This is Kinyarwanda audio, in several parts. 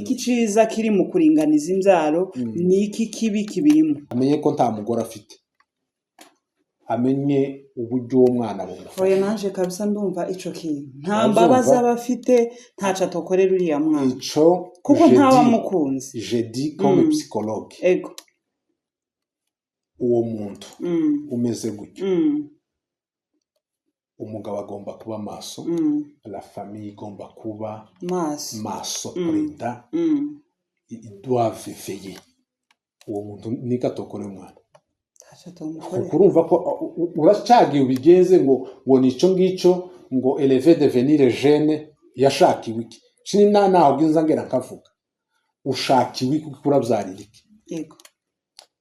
iki ciza kiri mu kuringaniza imbyaro niki kibi kibirimo. Amenye ko nta mugore afite, amenye uburyo uwo mwana bumufasha. Oya nanje kabisa ndumva ico kintu nta mbabazi abafite ntaca tokorera uriya mwana ico kuko ntawa mukunzi. Je dis comme psychologue, ego uwo muntu umeze gutyo, umugabo agomba kuba maso, la famille igomba kuba maso preda, il doit veiller. Uwo muntu ni gatokore umwana. Kurumva ko uracagiye ubigenze ngo nico ngico ngo élever devenir jeune yashakiwe iki cini naho bwinza ngera nkavuga ushakiwe kuko urabyarira iki. Yego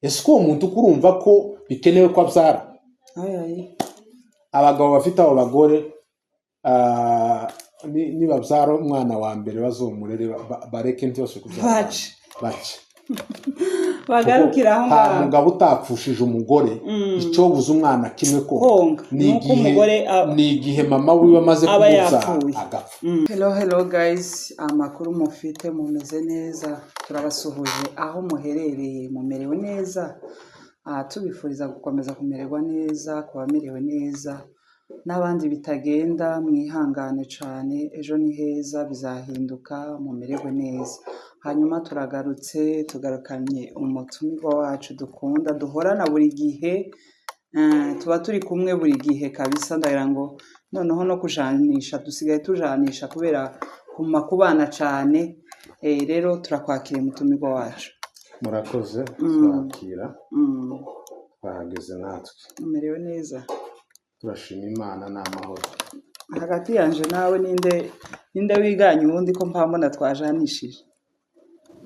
ese ko umuntu kurumva ko bikenewe ko abyara. Abagabo bafite abo bagore ni babyara umwana wa mbere bazomurere bareke ntiyose kubyara bace bagarukira aho ngaho. Umugabo utapfushije umugore icyo buza umwana kimwe ko ni igihe mama wiwe amaze kubuza agapfa. Hello guys, amakuru mufite mumeze neza, turabasuhuje aho muherereye, mumerewe neza. Tubifuriza gukomeza kumererwa neza, kubamerewe neza, n'abandi bitagenda mwihangane cyane, ejo ni heza bizahinduka, mumererwe neza. Hanyuma turagarutse, tugarukanye umutumirwa wacu dukunda duhorana buri gihe, tuba turi kumwe buri gihe kabisa. Ndagira ngo noneho no kujanisha dusigaye tujanisha kubera kubana cyane. Rero turakwakira umutumirwa wacu. Murakoze twakira, twahageze natwe umerewe neza, turashima Imana n'amahoro. Hagati yanje nawe ninde wiganye ubundi ko mpamona twajanishije?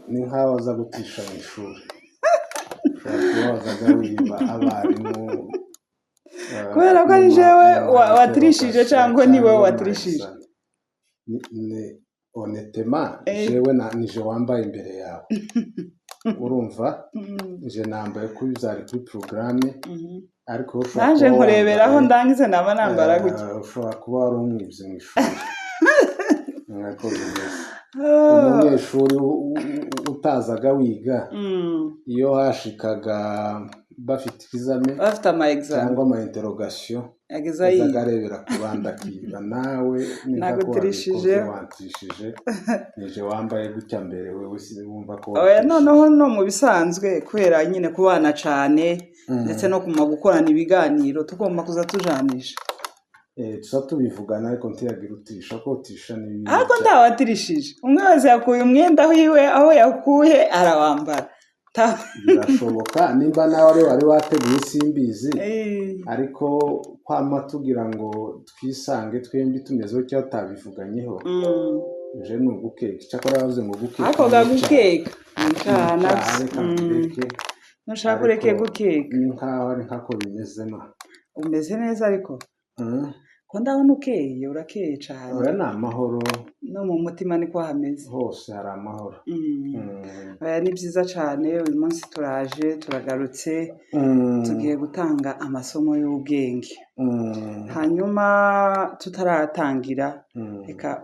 Ni nkaho aza gutisha mu ishuri, wazaga wiba abarimu kubera ko ari jewe watirishije cyangwa ni wowe watirishije? Honnêtement jewe nije wambaye imbere yawe. Urumva je nambaye kuri byari kuri programme, ariko naje nkureberaho ndangize naba nambara gutya. Ushobora kuba wari umwibye mu ishuri. Umunyeshuri utazaga wiga iyo hashikaga bafite examen, bafite ama examen cyangwa ama interrogation, azarebera kubanda kiba nawe nagutirishije nije wambaye gutya mbere wewe wumva ko oya noneho no mu bisanzwe kubera nyine kubana cyane ndetse no kuma gukorana ibiganiro tugomba kuza tujanisha. Tusa tubivugana ariko ntiyagira utisha ko utisha ni ariko ndawatirishije. Umwe wese yakuye umwenda wiwe aho yakuye arawambara. Birashoboka nimba nawe wari wateguye simbizi, ariko kwama tugira ngo twisange twembi tumezeho cyo tabivuganyeho. Je n'ugukeka cyakora yavuze ngo gukeka ako gagukeka nkana nushaka ureke gukeka ni nkaho ari nkako bimeze no umeze neza ariko ko ndabona ukeye urakeye cyane. Ora ni amahoro no mu mutima niko hameze hose hari amahoro. Ni byiza cyane. Uyu munsi turagarutse tugiye gutanga amasomo y'ubwenge. Hanyuma tutaratangira reka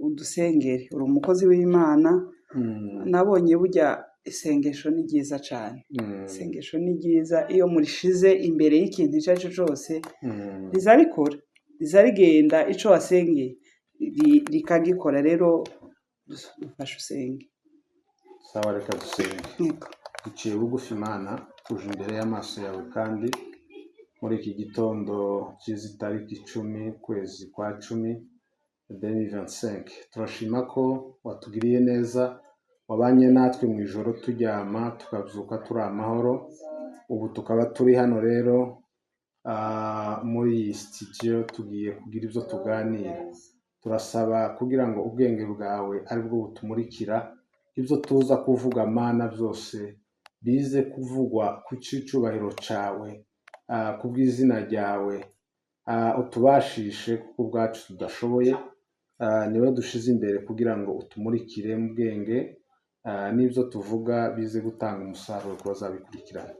udusengere. Uri umukozi w'Imana, nabonye burya isengesho ni ryiza cyane. Isengesho ni ryiza iyo murishize imbere y'ikintu icyo ari cyo cyose rizarikora, rizarigenda icyo wasengeye rikagikora. Rero dufashe usenge. Sawa, reka dusenge. Duciye bugufi Imana, tuje imbere y'amaso yawe kandi muri iki gitondo cy'izi tariki 10 kwezi kwa 10 2025 turashima ko watugiriye neza, wabanye natwe mu ijoro turyama tukabyuka turi amahoro. Ubu tukaba turi hano rero muri iyi studio tugiye kugira ibyo tuganira. Turasaba kugira ngo ubwenge bwawe aribwo butumurikira ibyo tuza kuvuga Mana byose bize kuvugwa ku cyicubahiro cyawe, kubw'izina ryawe. Utubashishe kuko ubwacu tudashoboye, niwe dushize imbere kugira ngo utumurikire mu bwenge, n'ibyo tuvuga bize gutanga umusaruro ko bazabikurikirana.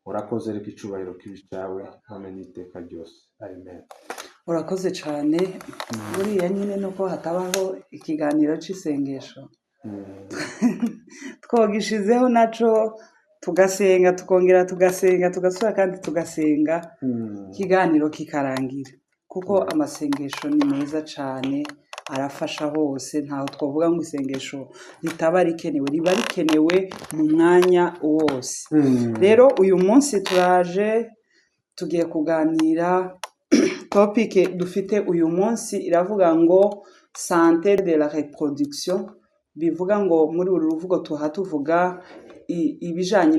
Urakoze, reka icubahiro kibi cyawe none n'iteka ryose. Amen. Urakoze cyane. Buriya nyine nuko hatabaho ikiganiro cy'isengesho twogishizeho naco tugasenga tukongera tugasenga tugasubira kandi tugasenga ikiganiro kikarangira kuko amasengesho ni meza cyane arafasha hose ntaho twavuga ngo isengesho ritaba rikenewe riba rikenewe mu mwanya wose rero uyu munsi turaje tugiye kuganira topic dufite uyu munsi iravuga ngo santé de la reproduction bivuga ngo muri uru ruvugo tuvuga ibijanye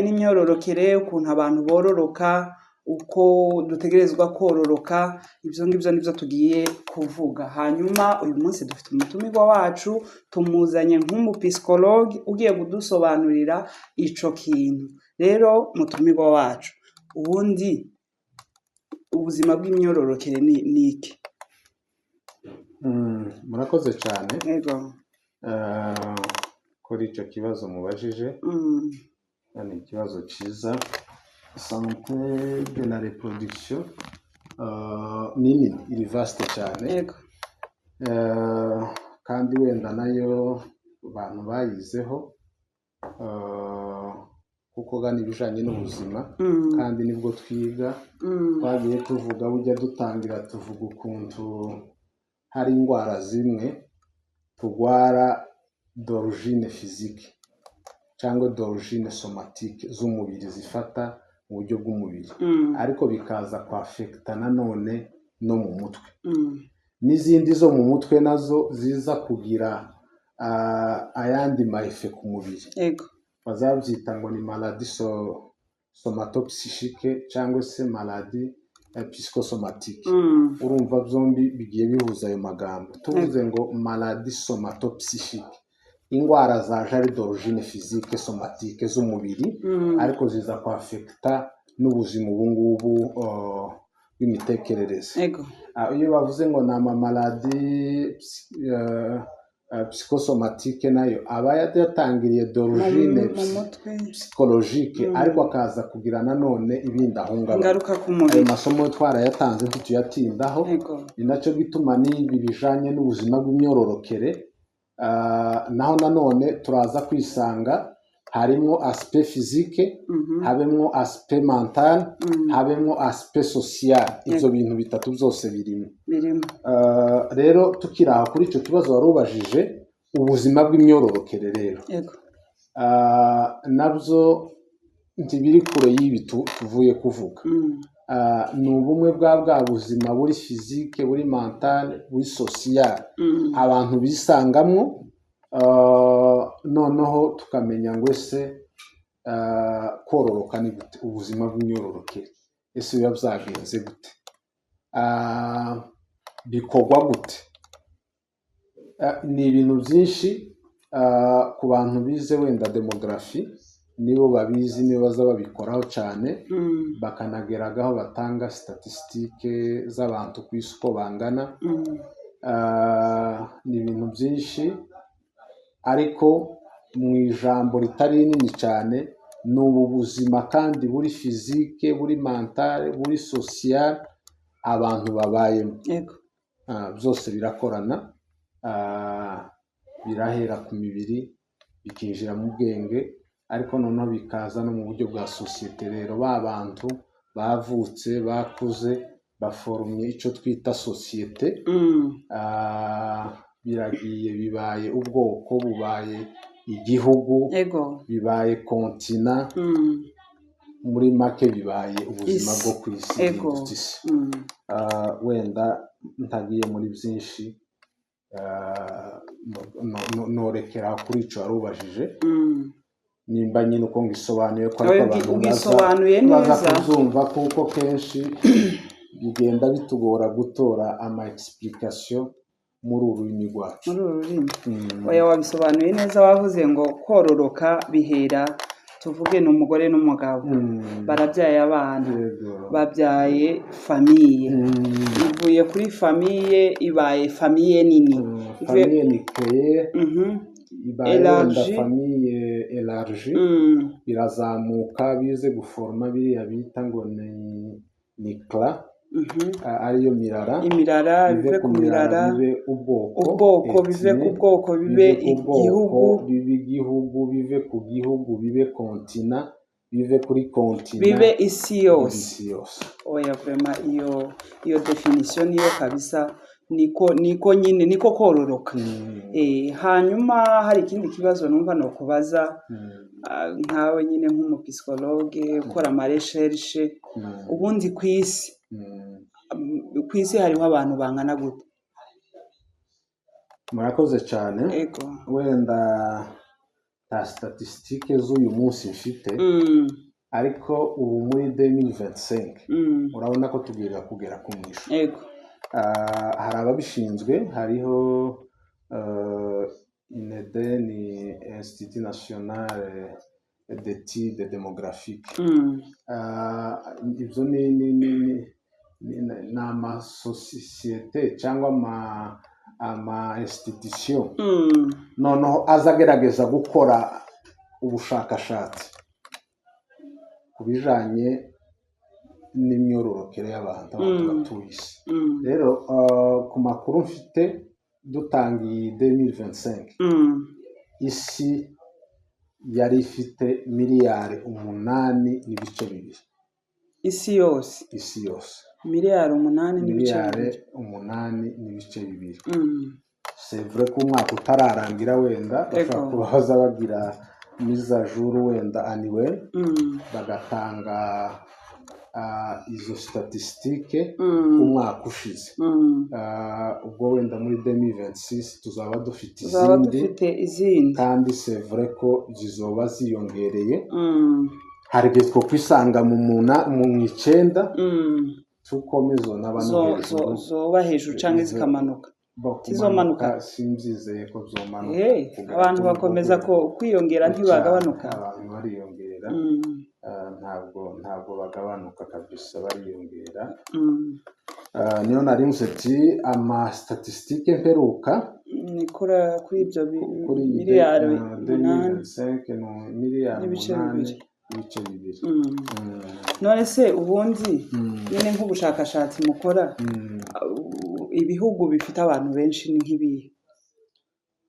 n'imyororokere ukuntu abantu bororoka uko dutegerezwa kororoka ibyo ngibyo nibyo tugiye kuvuga hanyuma uyu munsi dufite umutumirwa wacu tumuzanye nk'umupsikologe ugiye kudusobanurira ico kintu rero mutumirwa wacu ubundi ubuzima bw'imyororokere ni iki murakoze cyane yego kuri icyo kibazo mubajije ni ikibazo cyiza santé de la reproduction nini iri vaste cyane yego kandi wenda nayo abantu bayizeho kuko gani ibijanye n'ubuzima kandi nibwo twiga twagiye tuvuga bujya dutangira tuvuga ukuntu hari indwara zimwe turwara d'origine physique cyangwa d'origine somatique z'umubiri zifata mu buryo bw'umubiri ariko bikaza kwafekta nanone no mu mutwe n'izindi zo mu mutwe nazo ziza kugira ayandi maefe ku mubiri yego bazabyita ngo ni maladie somatopsychique cyangwa se maladie psychosomatique urumva byombi bigiye bihuza ayo magambo tuvuze ngo maladie somatopsychique indwara zaje ari d'origine physique somatique z'umubiri ariko ziza kwafekta n'ubuzima ubu ngubu bw'imitekerereze iyo bavuze ngo ni amamaladi psychosomatique nayo aba yatangiriye d'origine psychologique ariko akaza kugira nanone ibindi ahungabana ayo masomo twarayatanze ntituyatindaho ni nacyo gituma n'ibi bijanye n'ubuzima bw'imyororokere naho nanone turaza kwisanga harimo aspect physique habemo aspect mental habemo aspect social ibyo bintu bitatu byose birimo rero tukiraha kuri icyo kibazo warubajije ubuzima bw'imyororokere rero nabyo ntibiri kure y'ibi tuvuye kuvuga ni ubumwe bwa buzima buri physique buri mental buri social abantu bisangamo noneho tukamenya ngo ese kororoka ni gute ubuzima bw'imyororokere ese biba byagenze gute bikorwa gute ni ibintu byinshi ku bantu bize wenda demografi nibo babizi nibo baza babikoraho cyane bakanageragaho batanga statistique z'abantu ku isi uko bangana ni ibintu byinshi ariko mu ijambo ritari rinini cyane ni ubu buzima kandi buri physique buri mental buri social abantu babayemo byose birakorana birahera ku mibiri bikinjira mu bwenge ariko noneho bikaza no mu buryo bwa sosiyete rero ba bantu bavutse bakuze baforumye icyo twita sosiyete biragiye bibaye ubwoko bubaye igihugu bibaye kontina muri make bibaye ubuzima bwo ku isi wenda ntagiye muri byinshi norekera kuri icyo warubajije nimba nyine uko ngisobanuye ko ariko abantu baza kubyumva kuko kenshi bigenda bitugora gutora ama explication muri uru rurimi rwacu oya wabisobanuye neza wavuze ngo kororoka bihera tuvuge ni umugore n'umugabo barabyaye abana babyaye famiye ivuye kuri famiye ibaye famiye nini famiye nikeye ibaye famiye elargi birazamuka bize guforma biriya bita ngo ni clan ariyo mirara, imirara bive ku mirara, bibe ubwoko, bive ku etnie, bwoko, bibe bive ku bwoko, igihugu, bibe igihugu, bive ku gihugu, bibe kontina, bive kuri kontina, bibe isi bibe yose. isi yose. Oya vrema iyo definition niyo kabisa, niko nyine niko kororoka. Hanyuma hari ikindi kibazo numva nokubaza, nkawe nyine nk'umupsikologe ukora amareshershe, ubundi ku isi hariho abantu bangana gute? Murakoze cyane. Ego. Wenda nta statistique z'uyu munsi mfite, ariko ubu muri 2025 urabona ko tubwira kugera ku mwisho. Ego. Hari ababishinzwe, hariho INED, ni Institut National d'Etudes Démographiques. Ibyo ni amasosiyete cyangwa ama institution noneho azagerageza gukora ubushakashatsi ku bijanye n'imyororokere y'abantu batuye isi. Rero ku makuru mfite dutangiye 2025 isi yari ifite miliyari 8.2. Isi yose miliyari 8.2. C'est vrai ko umwaka utararangira, wenda bashobora kuba baza bagira mise à jour wenda annuel, bagatanga izo statistique umwaka ushize. Ubwo wenda muri 2026 tuzaba dufite izindi, kandi c'est vrai ko zizoba ziyongereye. Hari igihe two kwisanga mu 9 tukomezo n'abantu zoba hejuru cyangwa zikamanuka. Zizomanuka, simbyizeye ko zomanuka. Abantu bakomeza ko kwiyongera ntibagabanuka. Abantu bariyongera, ntabwo bagabanuka kabisa, bariyongera. Niyo nari museti ama statistique mperuka nikora kuri ibyo miliyari 8 n'ibice 2. None se ubundi nyine nk'ubushakashatsi mukora, ibihugu bifite abantu benshi ni nk'ibihe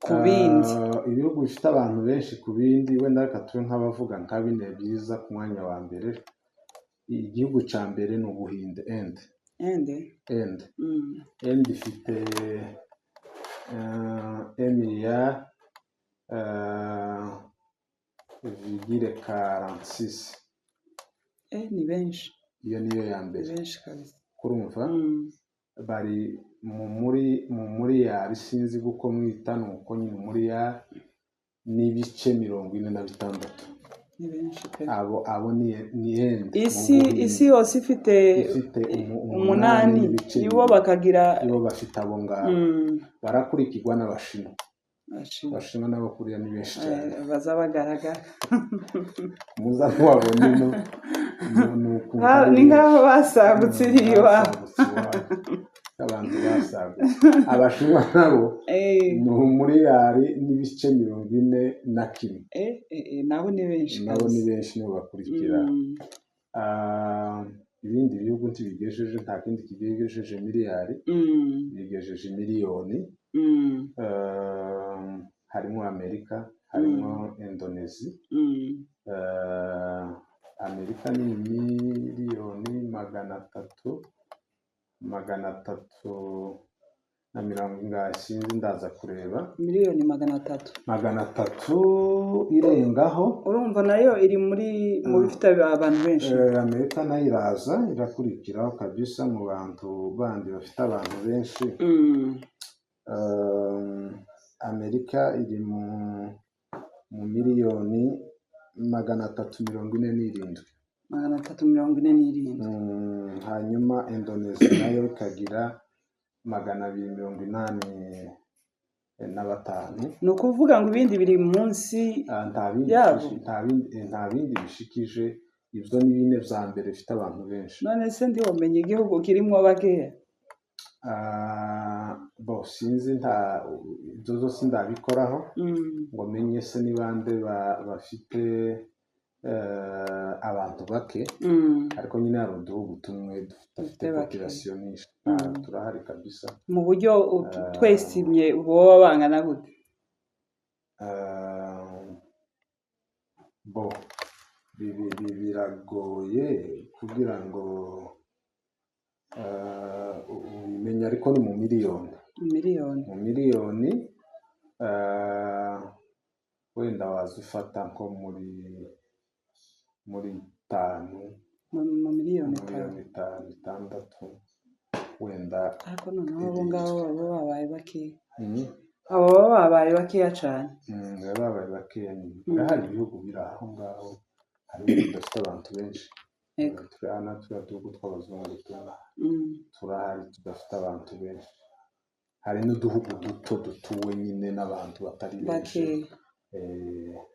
ku bindi? Ibihugu bifite abantu benshi ku bindi, wenda reka tube nk'abavuga nka bine byiza. ku mwanya wa mbere, igihugu cya mbere ni Ubuhinde. Inde ifite 1,46. Ni benshi. Iyo niyo ya mbere. Benshi kabisa. Kurumva bari mu miliyari, sinzi uko mwita, nuko nyine miliyari n'ibice 46. Ni benshi pe. Abo ni Inde. Isi yose ifite 8, ibo bakagira, ibo bafite abo ngabo. Barakurikirwa n'Abashinwa. Abashinwa nabo kuriya ni benshi cyane, baza bagaragara. muza mwabona ni nk'aho basagutse iriwa. Abantu basagutse. Abashinwa nabo ni miliyari n'ibice 41. Nabo ni benshi. Nibo bakurikira. Ibindi bihugu ntibigejeje, nta kindi kigejeje miliyari, bigejeje miliyoni. Harimo Amerika, harimo Indonesia. Amerika ni miliyoni 300 sinzi, ndaza kureba. Miliyoni 300 irengaho. Urumva nayo iri mu bifite abantu benshi. Amerika nayo iraza irakurikiraho kabisa mu bantu bandi bafite abantu benshi. Amerika iri mu miliyoni 347. Hanyuma Indonesia nayo ikagira 285. ni ukuvuga ngo ibindi biri munsi yabo. Nta bindi bishikije ibyo. ni bine bya mbere bifite abantu benshi. None se ndiwamenye igihugu kirimo abakeya? Sinzi, ibyo zose ndabikoraho ngo menye se ni bande bafite abantu bake ariko nyine hari uduhugu tumwe dufite population nyinshi turahari kabisa mu buryo twesimye boba bangana gute bo biragoye kugira ngo ubimenya ariko ni mu miliyoni wenda wazifata nko muri 5 mu miliyoni 6 wenda ariko noneho abo ngabo baba babaye bakeya cyane babaye bakeya nyine hari ibihugu biri aho ngaho hari bidafite abantu benshi twana tuduhugu tw'abazungu turahari tudafite abantu benshi hari n'uduhugu dutuwe nyine n'abantu batari benshi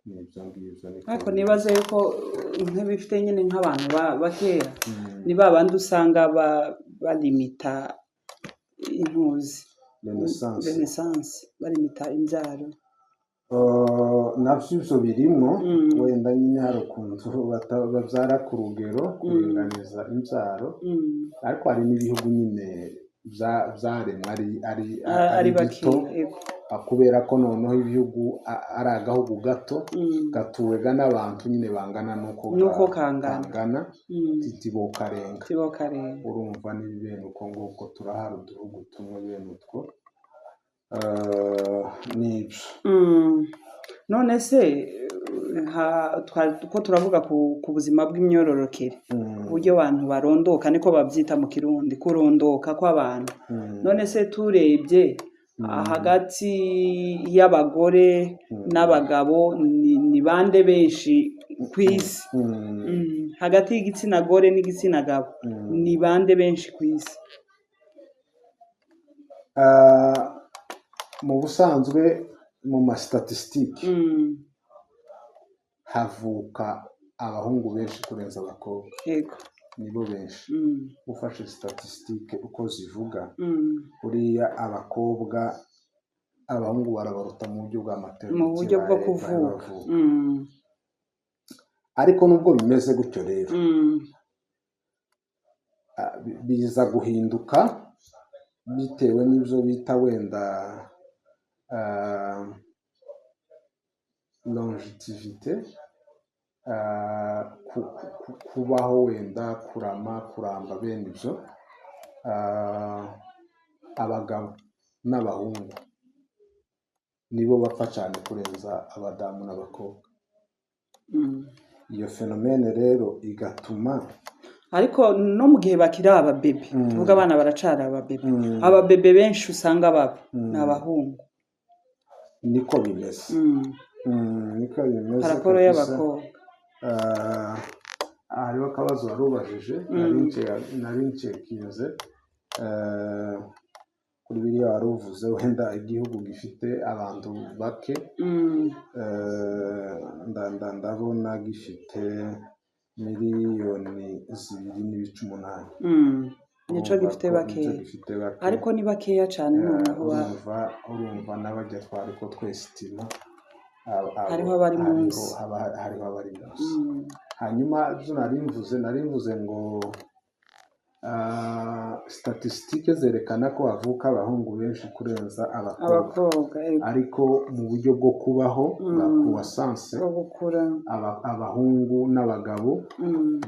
n'ibyo ngibyo ariko nibaze yuko nk'ibifite nyine nk'abantu bakeya ni ba bandi usanga balimita impuzi renaissance balimita imbyaro nabyo ibyo birimo wenda nyine hari ukuntu babyara ku rugero kuringaniza imbyaro ariko hari n'ibihugu nyine byaremwe ari bito kubera ko noneho ibihugu ari agahugu gato gatuwega n'abantu nyine bangana nuko kangana tibokarenga urumva n'ibintu uko nguko turahari uduhugu tumwe bene utwo nibyo none se ko turavuga ku buzima bw'imyororokere uburyo abantu barondoka niko babyita mu kirundi kurondoka kw'abantu none se turebye hagati y'abagore n'abagabo ni bande benshi ku isi hagati y'igitsina gore n'igitsina gabo ni bande benshi ku isi mu busanzwe mu masitatisitike havuka abahungu benshi kurenza abakobwa nibo benshi ufashe statisitike uko zivuga buriya abahungu barabaruta mu buryo bwa maternity mu buryo bwo kuvuka ariko nubwo bimeze gutyo rero biza guhinduka bitewe n'ibyo bita wenda longevité kubaho wenda kuramba bene ibyo abagabo n'abahungu nibo bapfa cyane kurenza abadamu n'abakobwa iyo fenomene rero igatuma ariko no mu gihe bakiri ababebe tuvuga abana baracara ababebe benshi usanga baba ni abahungu niko bimeze paraporo y'abakobwa hariho akabazo wari ubajije nari ncekinze kuri biriya wari uvuze wenda igihugu gifite abantu bake ndabona gifite 2.8 nico gifite bakeya ariko ni bakeya cyane noneho urumva n'abajya twari ko twesitima hariho abari munsi hanyuma byo nari mvuze ngo statisitike zerekana ko havuka abahungu benshi kurenza abakobwa ariko mu buryo bwo kubaho kuwasanse abahungu n'abagabo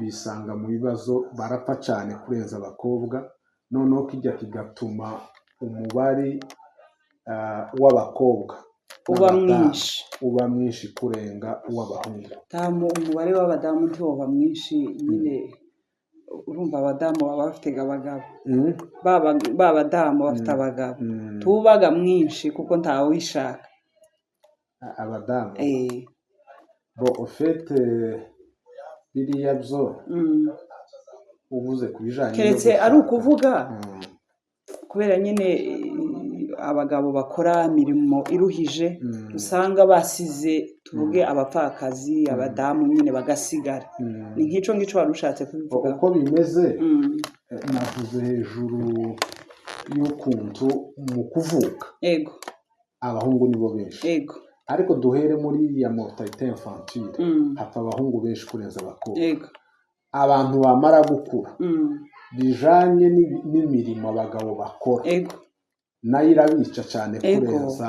bisanga mu bibazo barapfa cyane kurenza abakobwa noneho kijya kigatuma umubare w'abakobwa uba mwinshi kurenga uw'abahungu umubare w'abadamu ntiwoba mwinshi nyine urumva abadamu baba bafite abagabo b'abadamu bafite abagabo tubaga mwinshi kuko ntawe wishaka abadamu bo ufite biriya byo uvuze ku bijyanye keretse ari ukuvuga kubera nyine abagabo bakora imirimo iruhije usanga basize tuvuge abapfakazi abadamu nyine bagasigara ni nk'icyo ngicyo wari ushatse kubivuga uko bimeze navuze hejuru y'ukuntu mu kuvuka abahungu nibo benshi ariko duhere muri iriya mortalité infantile Mm. hapfa abahungu benshi kurenza abakobwa. Yego. Abantu bamara gukura Mm. bijanye n'imirimo abagabo bakora Yego. nayo irabica cyane Ego. kurenza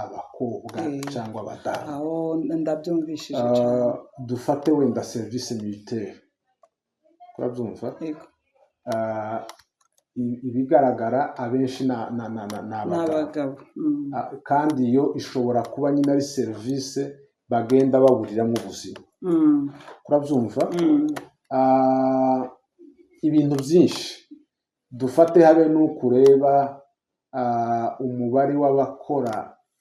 abakobwa cyangwa abadamu. Aho ndabyumvishije cyane. Dufate wenda service militaire, urabyumva? Yego. Ibigaragara abenshi ni abagabo. N'abagabo. Mm. Kandi iyo ishobora kuba nyine ari serivisi bagenda baburiramo ubuzima. Mm. Urabyumva? Mm. Ibintu byinshi dufate habe n'ukureba umubare w'abakora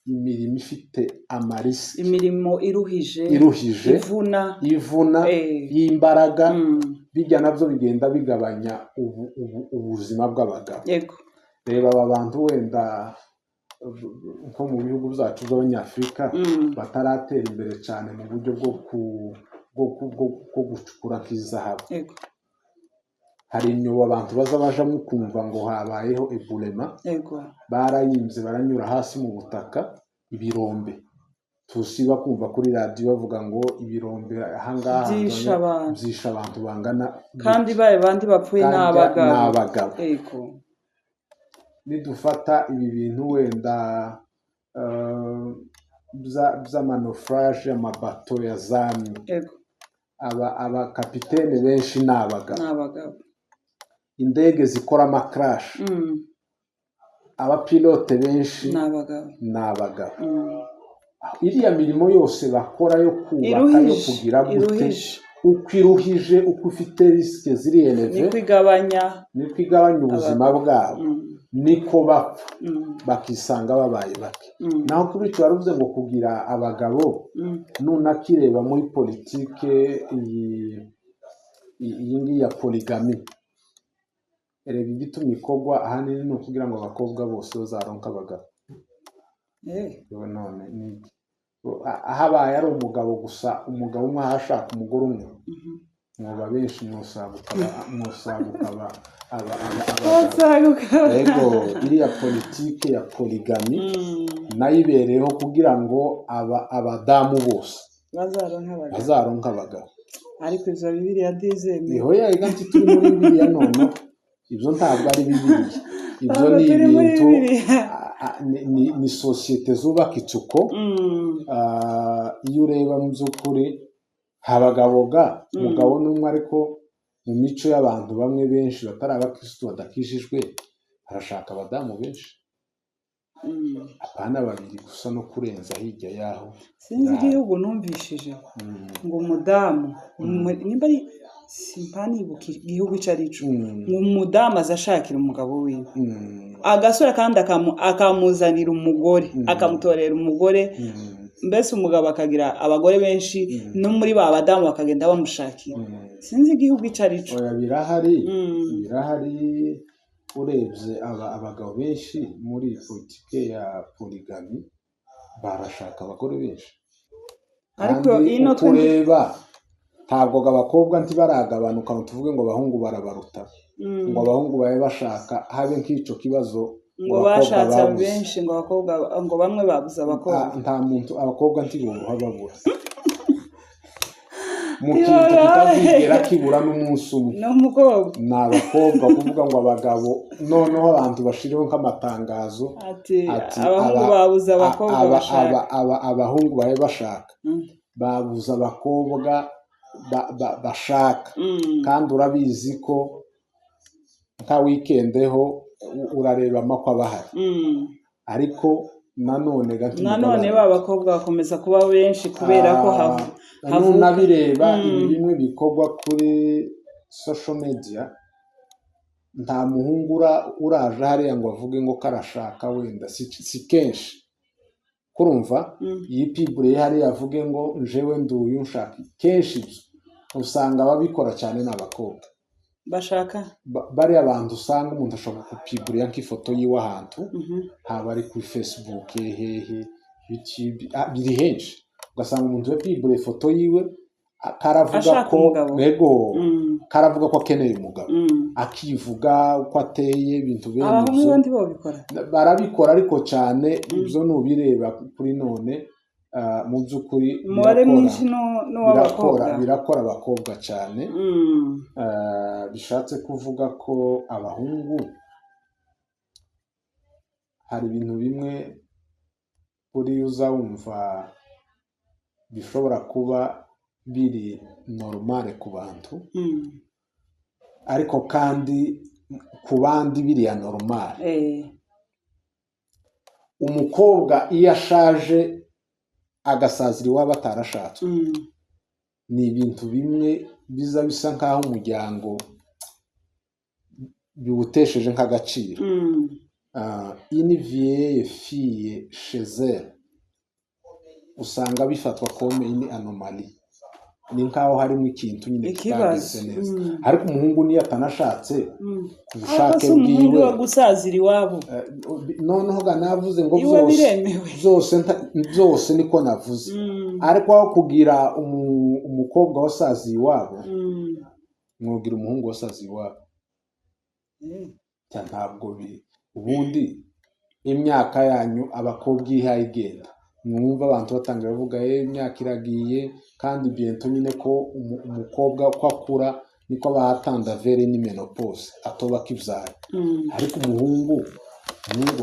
imirimo ifite amarisiki, imirimo iruhije ivuna y'imbaraga, bijya nabyo bigenda bigabanya ubuzima bw'abagabo. Yego. Reba aba bantu wenda nko mu bihugu byacu by'abanyafurika bataratera imbere cyane mu buryo bwo gucukura nk'izahabu. Yego. Hari imyobo abantu baza bajamo kumva ngo habayeho eburema. Yego. Barayimze baranyura hasi mu butaka, ibirombe tusiba kumva kuri radiyo bavuga ngo ibirombe ahangaha byisha abantu bangana, kandi baye bandi bapfuye n'abagabo. Yego. Nidufata ibi bintu wenda by'amanofuraje, amabato ya zami, abakapitene benshi ni abagabo. Indege zikora amakarashi, abapilote benshi ni abagabo. Iriya mirimo yose bakora yo kubaka, yo kugira gute, uko iruhije, uko ufite risike ziri eleve, niko igabanya ubuzima bwabo, niko bapfa bakisanga babaye bake. Naho kuri icyo waravuze ngo kugira abagabo, nunakireba muri politike iyi ngiyi ya poligami, erega igituma ikorwa ahanini ni ukugira ngo abakobwa bose bazaronke abagabo. None habaye ari umugabo gusa, umugabo umwe ahashaka umugore umwe, mwoba benshi mwosaguka Ego, iriya politike ya poligami nayo ibereyeho kugira ngo abadamu bose bazaronke abagabo. Ariko ivyo Bibiliya ndizemeye. Niho yayiga nti turi muri Bibiliya none, ibyo ntabwo ari Bibiliya. Ibyo ni ibintu, ni sosiyete zubakitse uko. Iyo ureba mu by'ukuri habagaboga umugabo n'umwe, ariko mu mico y'abantu bamwe benshi batari abakristo badakijijwe barashaka abadamu benshi. Apana babiri gusa no kurenza hirya yaho. Sinzi igihugu numvishije ngo umudamu nimba ari simpanibuka igihugu cyarico, ngo umudamu azashakira umugabo wiwe, agasura kandi akamuzanira umugore, akamutorera umugore, mbese umugabo akagira abagore benshi, no muri ba badamu bakagenda bamushakira. Sinzi igihugu cyarico. Oya, birahari. Urebye abagabo benshi muri politike ya poligami barashaka abagore benshi, ariko ino tureba ntabwo abakobwa ntibaragabanuka ngo tuvuge ngo abahungu barabaruta, ngo abahungu babe bashaka habe nk'icyo kibazo ngo bashatse benshi, ngo abakobwa, ngo bamwe babuze abakobwa. Nta muntu, abakobwa ntibumva babura mu kintu kitazigera kibura n'umunsi umwe, n'umukobwa ni abakobwa. Kuvuga ngo abagabo noneho abantu bashiriho nk'amatangazo ati abahungu babuze abakobwa bashaka, abahungu babe bashaka, babuze abakobwa bashaka. Kandi urabizi ko nka weekendeho urareba amakwa bahari, ariko nanone ba bakobwa bakomeza kuba benshi kubera ko nabireba ibi bimwe bikorwa kuri social media. Nta muhungu uraje hariya ngo avuge ngo karashaka, wenda si kenshi kurumva iyi pibure hariya avuge ngo jewe nduyu nshaka. Kenshi usanga ababikora cyane n'abakobwa bashaka, bari abantu usanga umuntu ashobora kupibura nk'ifoto yiwe ahantu, haba ari kuri Facebook, hehe, YouTube, biri henshi, ugasanga umuntu yapibura ifoto yiwe karavuga ko karavuga ko akeneye umugabo. akivuga uko ateye ibintu bene abahungu ibyo bandi babikora barabikora ariko cyane ibyo nubireba kuri none mu by'ukuri umubare mwinshi n'uw'abakobwa birakora abakobwa cyane bishatse kuvuga ko abahungu hari ibintu bimwe kuri uza wumva bishobora kuba biri normale ku bantu ariko kandi ku bandi biriya normale umukobwa iyo ashaje agasazira iwabo atarashatswe ni ibintu bimwe biza bisa nk'aho umuryango biwutesheje nk'agaciro une vieille fille chez elle usanga bifatwa comme une anomalie ni nkaho harimo ikintu nyine kitageze neza ariko umuhungu niyo atanashatse ubushake bwiwe wo gusazira iwabo noneho navuze ngo byose niko navuze ariko aho kugira umukobwa wasaziye iwabo mwogira umuhungu wasaziye iwabo ntabwo biri ubundi imyaka yanyu abakobwa ihaye igenda mwumva abantu batangira bavuga imyaka iragiye kandi biento nyine ko umukobwa uko akura niko abahatanda vere ni menopause atoba kivyara ariko umuhungu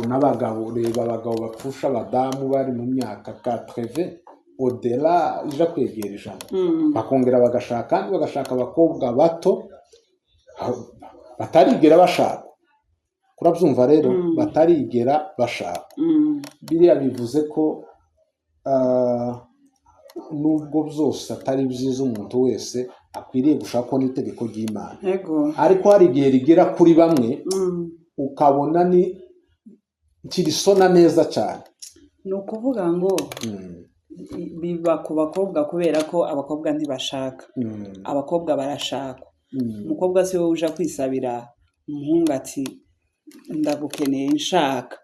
n'abagabo reba abagabo bapfusha abadamu bari mu myaka 80 odela ija kwegera ijana bakongera bagashaka kandi bagashaka abakobwa bato batarigera bashaka kurabyumva rero batarigera bashaka biriya bivuze ko nubwo byose atari byiza umuntu wese akwiriye gushakwa n'itegeko ry'Imana ariko hari igihe rigera kuri bamwe ukabona ni kirisona neza cyane ni ukuvuga ngo biba ku bakobwa kubera ko abakobwa ntibashaka abakobwa barashaka umukobwa si wowe uja kwisabira umuhungu ati ndagukeneye nshaka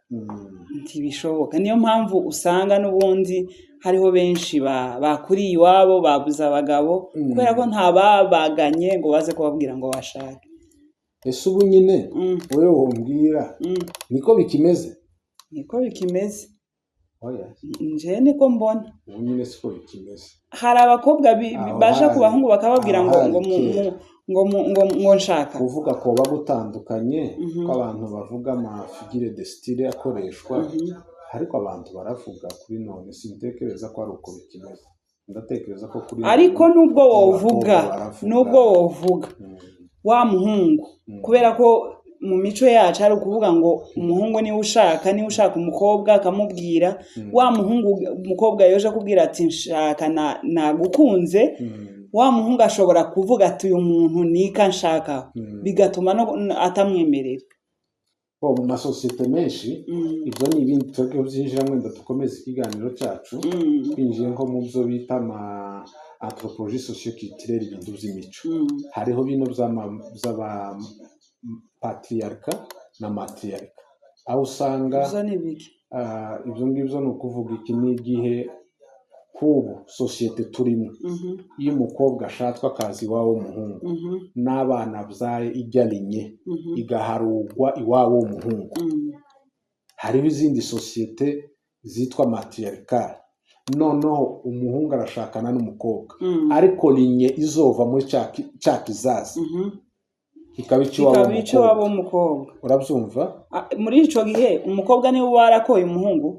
ntibishoboka niyo mpamvu usanga n'ubundi hariho benshi bakuriye iwabo babuze abagabo kubera ko ntababaganye ngo baze kubabwira ngo bashake ese ubu nyine wowe wombwira niko bikimeze nje niko mbona ubu nyine siko bikimeze hari abakobwa baje ku bahungu bakababwira ngo nshaka kuvuga ko bagutandukanye ko abantu bavuga amafigire de style akoreshwa ariko abantu baravuga kuri none sintekereza ko ari uko bikimeze ndatekereza ko kuri ariko nubwo wovuga wa muhungu kubera ko mu mico yacu ari ukuvuga ngo umuhungu niwe ushaka umukobwa akamubwira wa muhungu umukobwa yoje kubwira ati nshaka nagukunze wa muhungu ashobora kuvuga ati uyu muntu nika nshaka bigatuma atamwemerera mu masosiyete menshi ibyo ni ibindi twebwe byinjira mwenda dukomeza ikiganiro cyacu twinjiye nko mu byo bita anthropologie socio-culturelle ibintu by'imico hariho bino by'aba patriarca na matriarca aho usanga ibyo ngibyo ni ukuvuga iki ni igihe kubu sosiyete turimo iyo umukobwa ashatswe akazi iwabo w'umuhungu n'abana byaye ijyarinye igaharugwa iwabo w'umuhungu hariho izindi sosiyete zitwa matriarcale noneho umuhungu arashakana n'umukobwa ariko linye izova muri cya kizazi ikaba icy'iwabo w'umukobwa urabyumva muri icyo gihe umukobwa niwe warakoye umuhungu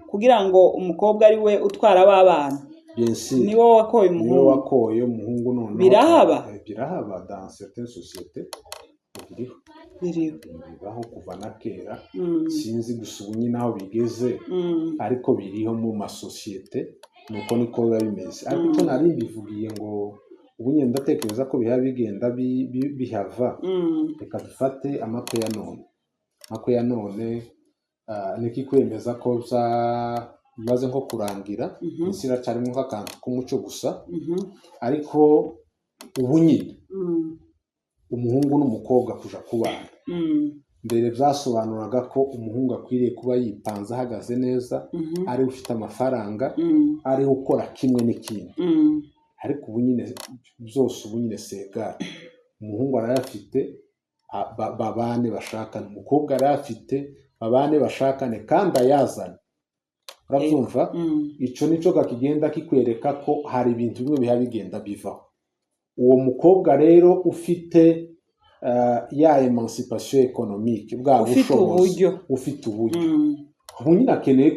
kugira ngo umukobwa ari we utwara abana niwe wakoye umuhungu none birahaba dans certaines sociétés biriho kuva na kera sinzi gusa ubu nyine aho bigeze ariko biriho mu masosiyete nuko niko biba bimeze ariko icyo nari mbivugiye ngo ubu nyine ndatekereza ko biha bigenda bihava reka dufate amakwe ya none niki kwemeza ko bimaze nko kurangira isi iracyarimo nk'akantu k'umuco gusa ariko ubu nyine umuhungu n'umukobwa kuja kubana mbere byasobanuraga ko umuhungu akwiriye kuba yipanze ahagaze neza ari ufite amafaranga ari ukora kimwe n'ikindi ariko ubu nyine byose ubu nyine segare, umuhungu arayafite babane bashakane, umukobwa arayafite babane bashakane kandi ayazane. Urabyumva? Ico nico gakigenda kikwereka ko hari ibintu bimwe biha bigenda bivaho. Uwo mukobwa rero ufite ya emancipation économique, bwa bushobozi, ufite uburyo, ubu nyine akeneye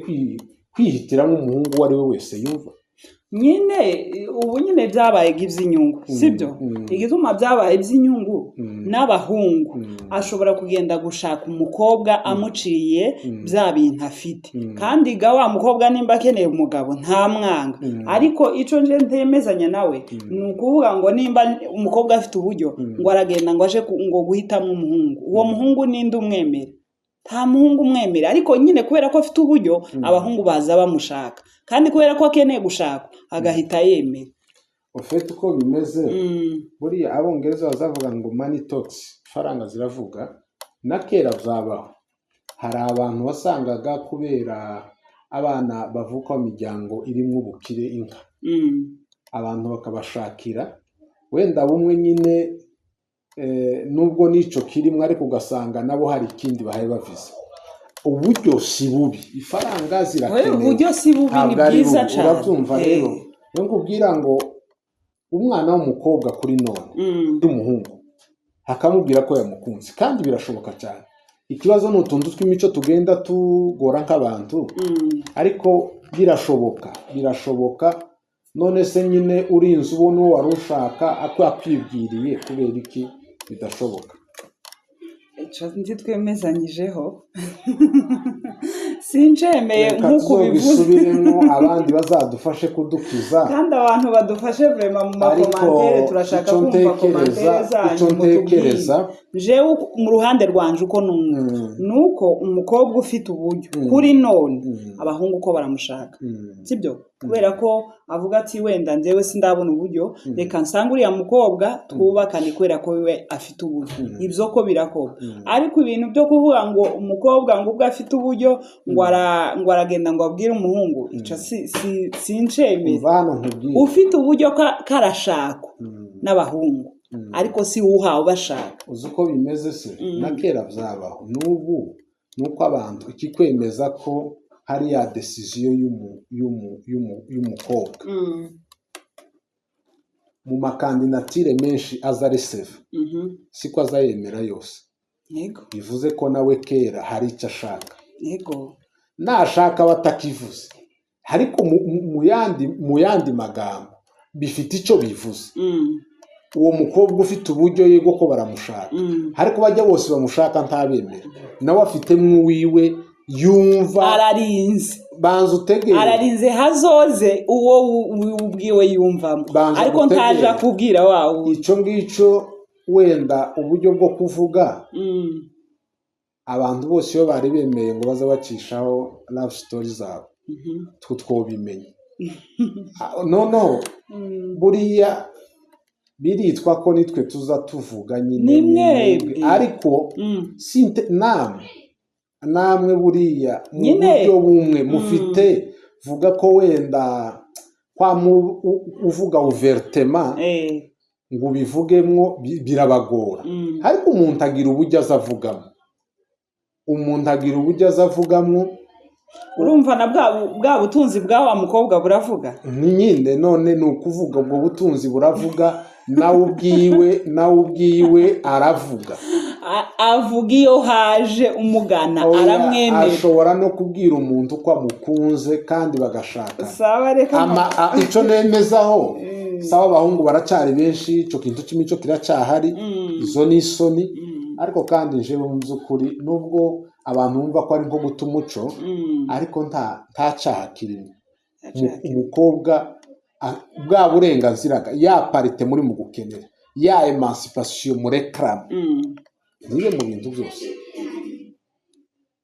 kwihitiramo umuhungu uwo ari we wese yumva. Nyine ubu nyine byabaye iby'inyungu, sibyo? Igituma byabaye iby'inyungu, n'abahungu ashobora kugenda gushaka umukobwa amuciye bya bintu afite, kandi ga wa mukobwa nimba akeneye umugabo nta mwanga. Ariko ico nje ntemezanya nawe ni ukuvuga ngo nimba umukobwa afite uburyo ngo aragenda ngo aje ngo guhitamo umuhungu, uwo muhungu ninde umwemera? Nta muhungu umwemera. Ariko nyine kubera ko afite uburyo abahungu baza bamushaka, kandi kubera ko akeneye gushaka agahita yemera. Ufite uko bimeze, buriya abongereza bazavuga ngo money talks, faranga ziravuga. Na kera byabaho, hari abantu wasangaga kubera abana bavuka mu miryango irimo ubukire, inka, abantu bakabashakira wenda bumwe nyine nubwo nico kirimo, ariko ugasanga nabo hari ikindi bahaye bavize. Uburyo si bubi, ifaranga zirakenewe, uburyo si bubi, ni byiza cyane. Urabyumva rero, niyo nkubwira ngo umwana w'umukobwa kuri none n'umuhungu akamubwira ko yamukunze, kandi birashoboka cyane. Ikibazo ni utuntu tw'imico tugenda tugora nk'abantu, ariko birashoboka. None se nyine urinze ubona uwo wari ushaka akwibwiriye kubera iki bidashoboka? Ndi twemezanyijeho sinjemeye nk'uko bivuze, abandi bazadufashe kudukiza, kandi abantu badufashe vraiment mu makomantere. Turashaka kumva komantere zanyu. Jewe mu ruhande rwanje uko nuko umukobwa ufite uburyo kuri none abahungu uko baramushaka, sibyo? Kubera ko avuga ati wenda njyewe sindabona uburyo, reka nsanga uriya mukobwa twubakane kubera ko we afite uburyo. Ibyo ko birakoba. Ariko ibintu byo kuvuga ngo umukobwa ngo ubwo afite uburyo ngo aragenda ngo abwire umuhungu, ico sinshemeza. Ufite uburyo karashaka n'abahungu, ariko si uhawe bashaka. Uzi uko bimeze se? Na kera byabaho, n'ubu nuko abantu ikikwemeza ko hari ya decision y'umukobwa mu makandidatire menshi aza reseva, siko azayemera yose. Bivuze ko nawe kera hari icyo ashaka, nashaka batakivuze, ariko mu yandi magambo bifite icyo bivuze. Uwo mukobwa ufite uburyo yego ko baramushaka, ariko bajya bose bamushaka ntabemera, nawe afite mwuwiwe yumva ararinze. Banza utegere, ararinze hazoze uwo ubwiwe yumvamo, ariko ntaje kubwira wawe ico ngico. Wenda uburyo bwo kuvuga, abantu bose iyo bari bemeye ngo baza bacishaho love story zabo, twobimenye. No buriya biritwa ko nitwe tuza tuvuga nyine, ariko sinte namwe buriya mu buryo bumwe mufite. Vuga ko wenda kwa uvuga ouvertement ngo ubivugemo birabagora, ariko umuntu agira uburyo azavugamo, urumva na bwa butunzi bwa wa mukobwa buravuga. Nyine none ni ukuvuga ubwo butunzi buravuga, nawe ubwiwe aravuga. Avuga iyo haje umugana aramwemera. Ashobora no kubwira umuntu ko amukunze kandi bagashaka. Sawa, reka ico nemezaho. Sawa, abahungu baracyari benshi, ico kintu cy'imico kiracyahari, izo ni isoni. Ariko kandi nje mu by'ukuri, nubwo abantu bumva ko ari nko guta umuco, ariko nta cyaha kirimo. Umukobwa bwa burenganzira, ya parite muri mu gukenera, ya emancipation muri reclame, nibe mu bintu byose.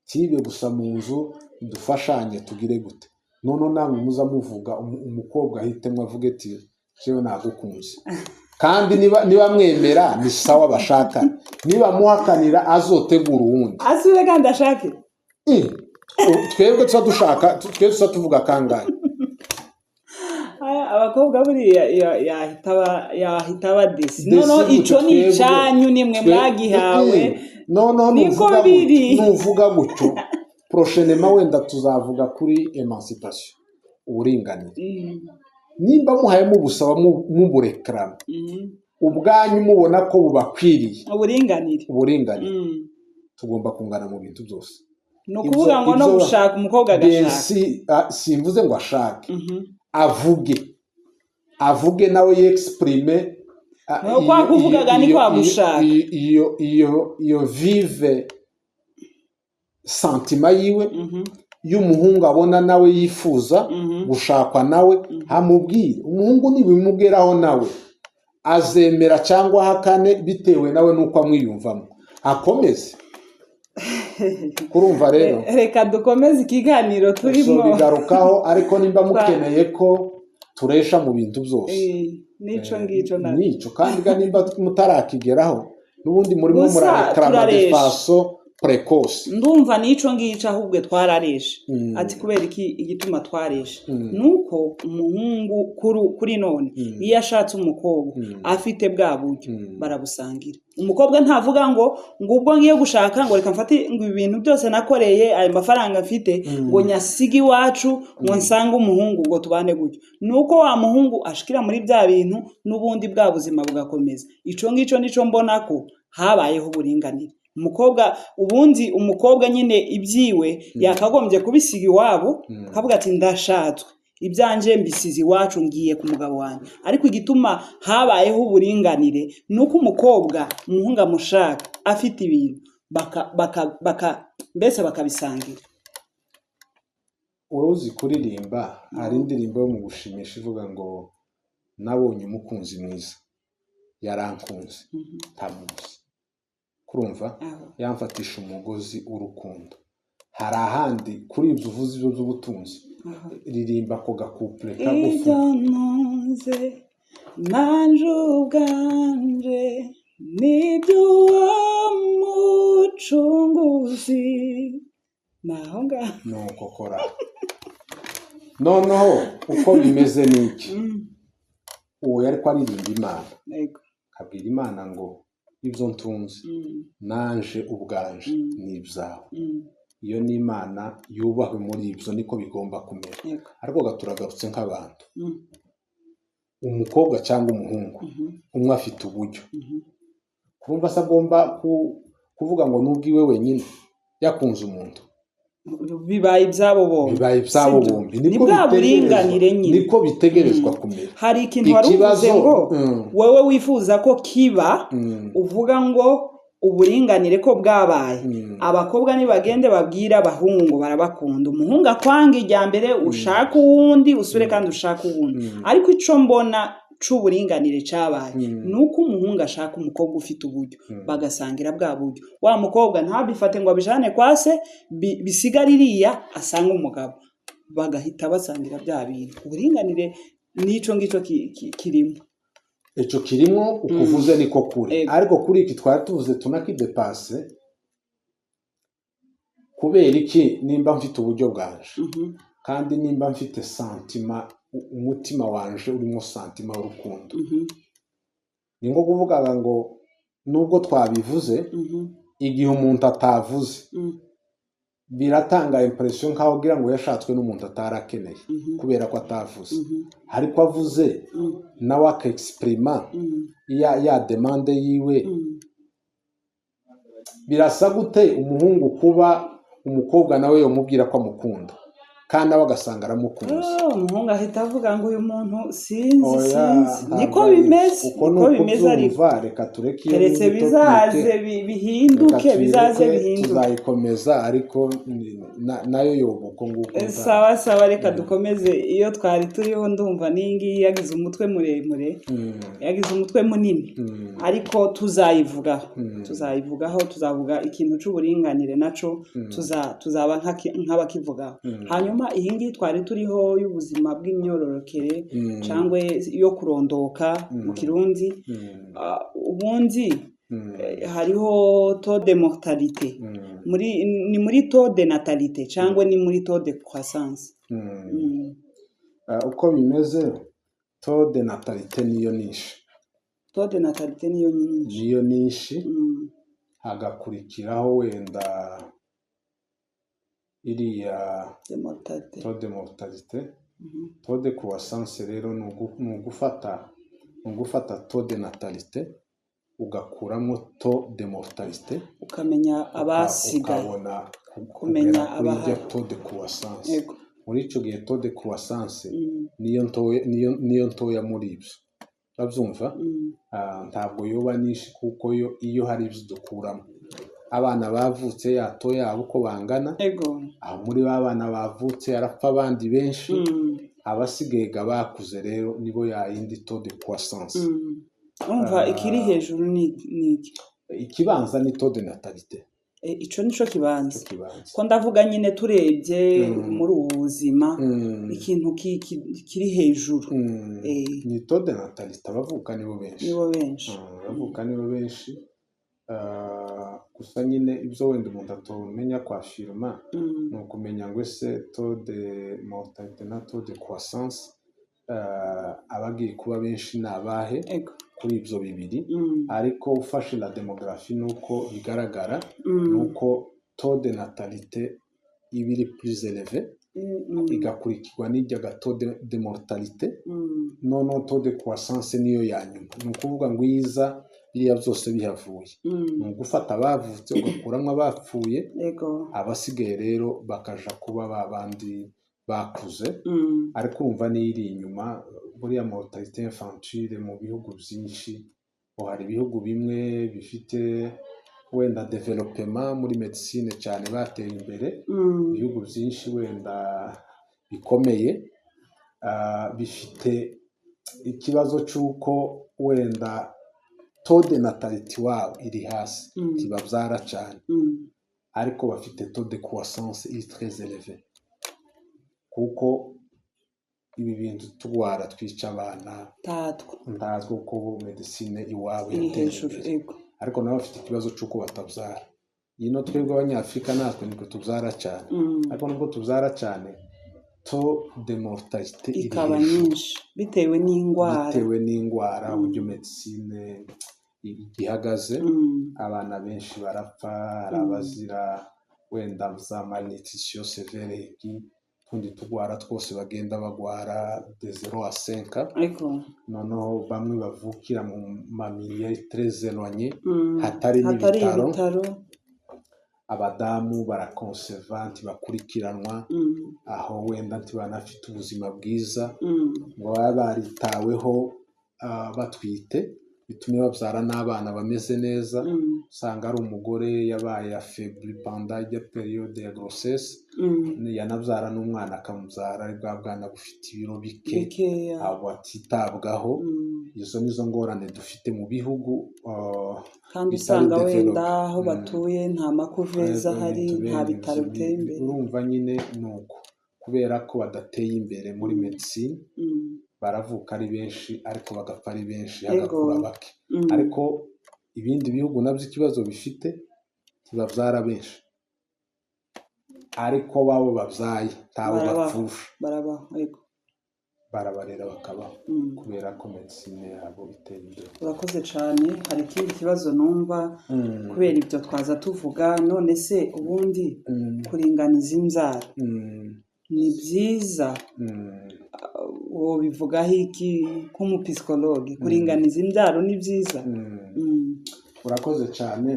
Kibe gusa mu nzu dufashanye tugire gute. None namwe muza muvuga umukobwa ahitemo avuge ati jewe nagukunze, kandi niba mwemera ni sawa bashaka, niba muhakanira azotegura uwundi asubire kandi ashake. Twebwe tuza tuvuga kangahe? abakobwa buriya yahita badesi noneho ico ni icanyu nimwe mwagihawe niko biri nuvuga gutyo prochainement wenda tuzavuga kuri emancipation uburinganire nimba muhayemo ubusaba muburekrama ubwanyu mubona ko bubakwiriye uburinganire tugomba kungana mu bintu byose no kuvuga ngo no gushaka umukobwa agashaka simvuze ngo ashake avuge nawe yexprime no kwa kuvugaga ni kwa gushaka iyo vive sentima yiwe y'umuhungu abona nawe yifuza gushakwa nawe hamubwire umuhungu nibimugeraho nawe azemera cyangwa hakane bitewe nawe nuko amwiyumvamo akomeze kurumva rero reka dukomeze ikiganiro turimo bigarukaho ariko nimba mukeneye ko turesha mu bintu byose nico kandi nimba mutarakigeraho nubundi murimo murarekrama de façon precoce ndumva nico ngica ahubwe twarareshe ati kubera iki igituma twareshe nuko umuhungu kuri none iyo ashatse umukobwa afite bwa buryo barabusangira umukobwa ntavuga ngo ubwo ngiye gushaka ngo reka mfate ngo ibintu byose nakoreye ayo mafaranga mfite ngo nyasigi wacu ngo nsanga umuhungu ngo tubane gutyo nuko wa muhungu ashikira muri bya bintu nubundi bwa buzima bugakomeza ico ngico nico mbona ko habayeho uburinganire ubundi umukobwa nyine ibyiwe yakagombye kubisiga iwabo akavuga ati ndashatswe ibyanje mbisize iwacu ngiye ku mugabo wanjye ariko igituma habayeho uburinganire nuko umukobwa umuhungu amushaka afite ibintu mbese bakabisangira uruzi kuririmba hari indirimbo yo mu gushimisha ivuga ngo nabonye umukunzi mwiza yarankunze ntamuzi kurumva yamfatisha umugozi w'urukundo hari ahandi kuri ibyo uvuze ibyo by'ubutunzi ririmba ko gakupure kagufi ibyo ntunze nanje ubwanje n'iby'uwo mucunguzi naho ngaho nuko kora noneho uko bimeze n'iki uwo yari ko aririmba imana abwira imana ngo ibyo ntunze nanje ubwanje n'ibyawe iyo ni imana yubahwe muri ibyo niko bigomba kumera ariko gaturagarutse nk'abantu umukobwa cyangwa umuhungu umwe afite uburyo kurumva se agomba kuvuga ngo n'ubwiwe wenyine yakunze umuntu bibaye ibyabo bombi ni bwa buringanire nyine niko bitegerezwa kumera hari ikintu wari uvuze ngo wowe wifuza ko kiba uvuga ngo uburinganire ko bwabaye abakobwa nibagende babwira abahungu barabakunda umuhungu akwanga ijya mbere ushaka uwundi usure kandi ushaka uwundi ariko ico mbona c'uburinganire cabaye nuko umuhungu ashaka umukobwa ufite uburyo bagasangira bwa buryo wa mukobwa ntabifate ngo abijane kwase bisigaririya asanga umugabo bagahita basangira bya bintu uburinganire nico ngico kirimo icyo kirimo ukuvuze niko kuri ariko kuri iki twari tuvuze tunakidepase kubera iki nimba mfite uburyo bwanje kandi nimba mfite santima umutima wanje urimo santima w'urukundo ni nko kuvuga ngo nubwo twabivuze igihe umuntu atavuze biratanga impression nkaho gira ngo yashatswe n'umuntu atarakeneye kubera ko atavuze ariko avuze nawe akexprima ya demande yiwe birasa gute umuhungu kuba umukobwa nawe yomubwira ko amukunda kandi aba agasanga aramukunze umuhungu ahita avuga ngo uyu muntu sinzi niko bimeze ariko reka tureke keretse bizaze bihinduke tuzayikomeza ariko nayo yobuko nguko sawa reka dukomeze iyo twari turiho ndumva ningi yagize umutwe muremure yagize umutwe munini ariko tuzayivugaho tuzavuga ikintu c'uburinganire naco tuzaba nk'abakivugaho hanyuma iyi ngiyi twari turiho y'ubuzima bw'imyororokere cyangwa yo kurondoka mu kirundi ubundi hariho taux de mortalité ni muri taux de natalité cyangwa ni muri taux de croissance uko bimeze taux de natalité niyo nishi. taux de natalité niyo nyinshi. Niyo nishi, hagakurikiraho wenda iriya taux de mortalité. Taux de croissance rero ni ugufata taux de natalité ugakuramo taux de mortalité, ukamenya abasigaye, ukabona kumenya abahari taux de croissance. Muri icyo gihe taux de croissance niyo ntoya muri ibyo. Urabyumva? Ntabwo yoba nishi kuko iyo hari ibyo dukuramo. Abana bavutse yato yabo uko bangana, aho muri babana bavutse arapfa abandi benshi, abasigaye bakuze rero nibo yayindi taux de croissance. Umva ikiri hejuru ni ikibanza ni taux de natalité. Ico nico kibanza. Ko ndavuga nyine turebye muri ubuzima ikintu kiri hejuru. Ni taux de natalité abavuka nibo benshi. Abavuka nibo benshi. Gusa nyine ibyo wenda umuntu atomenya kwa firma ni ukumenya ngo ese taux de mortalité na taux de croissance abagiye kuba benshi ni abahe kuri ibyo bibiri. Ariko ufashe la demographie nuko bigaragara nuko taux de natalité ibiri plus élevé igakurikirwa n'ijya taux de mortalité, noneho taux de croissance niyo yanyuma. Ni ukuvuga ngo iza biriya byose bihavuye, ni ugufata abavutse ugakuramo abapfuye, abasigaye rero bakaja kuba babandi bakuze. Ariko urumva n'iri inyuma buriya mortalité infantile mu bihugu byinshi, hari ibihugu bimwe bifite wenda development muri medicine cyane bateye imbere, ibihugu byinshi wenda bikomeye bifite ikibazo cy'uko wenda taux de natalité wabo iri hasi, ntibabyara cyane, ariko bafite taux de croissance iri très élevé, kuko ibi bintu turwara twica abana ntatwe uko medicine iwabo iri hejuru. Ariko nabo bafite ikibazo cy'uko batabyara. Yino twebwe abanyafurika natwe niko tubyara cyane, ariko nubwo tubyara cyane taux de mortalité ikaba nyinshi bitewe n'indwara uburyo medicine igihagaze. Abana benshi barapfa, hari abazira wenda za malnutrition sévère, tundi tugwara twose bagenda bagwara de 0 à 5. Noneho bamwe bavukira mu mamiliye très éloigné, hatari n'ibitaro. Abadamu barakonservanti bakurikiranwa aho wenda ntibanafite ubuzima bwiza, ngo baba baritaweho batwite, bitumye babyara n'abana bameze neza. Usanga ari umugore yabaye affaibli pendant iyo periode ya grossesse, yanabyara n'umwana akamubyara ari bwa bwana bufite ibiro bike, abo atitabwaho. Izo nizo ngorane dufite mu bihugu kandi usanga wenda aho batuye nta makuveza hari, nta bitaro biteye imbere. Urumva nyine nuko kubera ko badateye imbere muri medicine, baravuka ari benshi ariko bagapfa ari benshi, hagakura bake. Ariko ibindi bihugu nabyo ikibazo bifite, ntibabyara benshi, ariko babo babyaye ntabo bapfusha, barabarera bakabaho kubera ko medicine yabo iteye imbere. Urakoze cyane. Hari ikindi kibazo numva kubera ibyo twaza tuvuga, none se ubundi kuringaniza imbyaro ni byiza? Uwo bivugaho iki nk'umupsikologe? Kuringaniza imbyaro ni byiza? Urakoze cyane.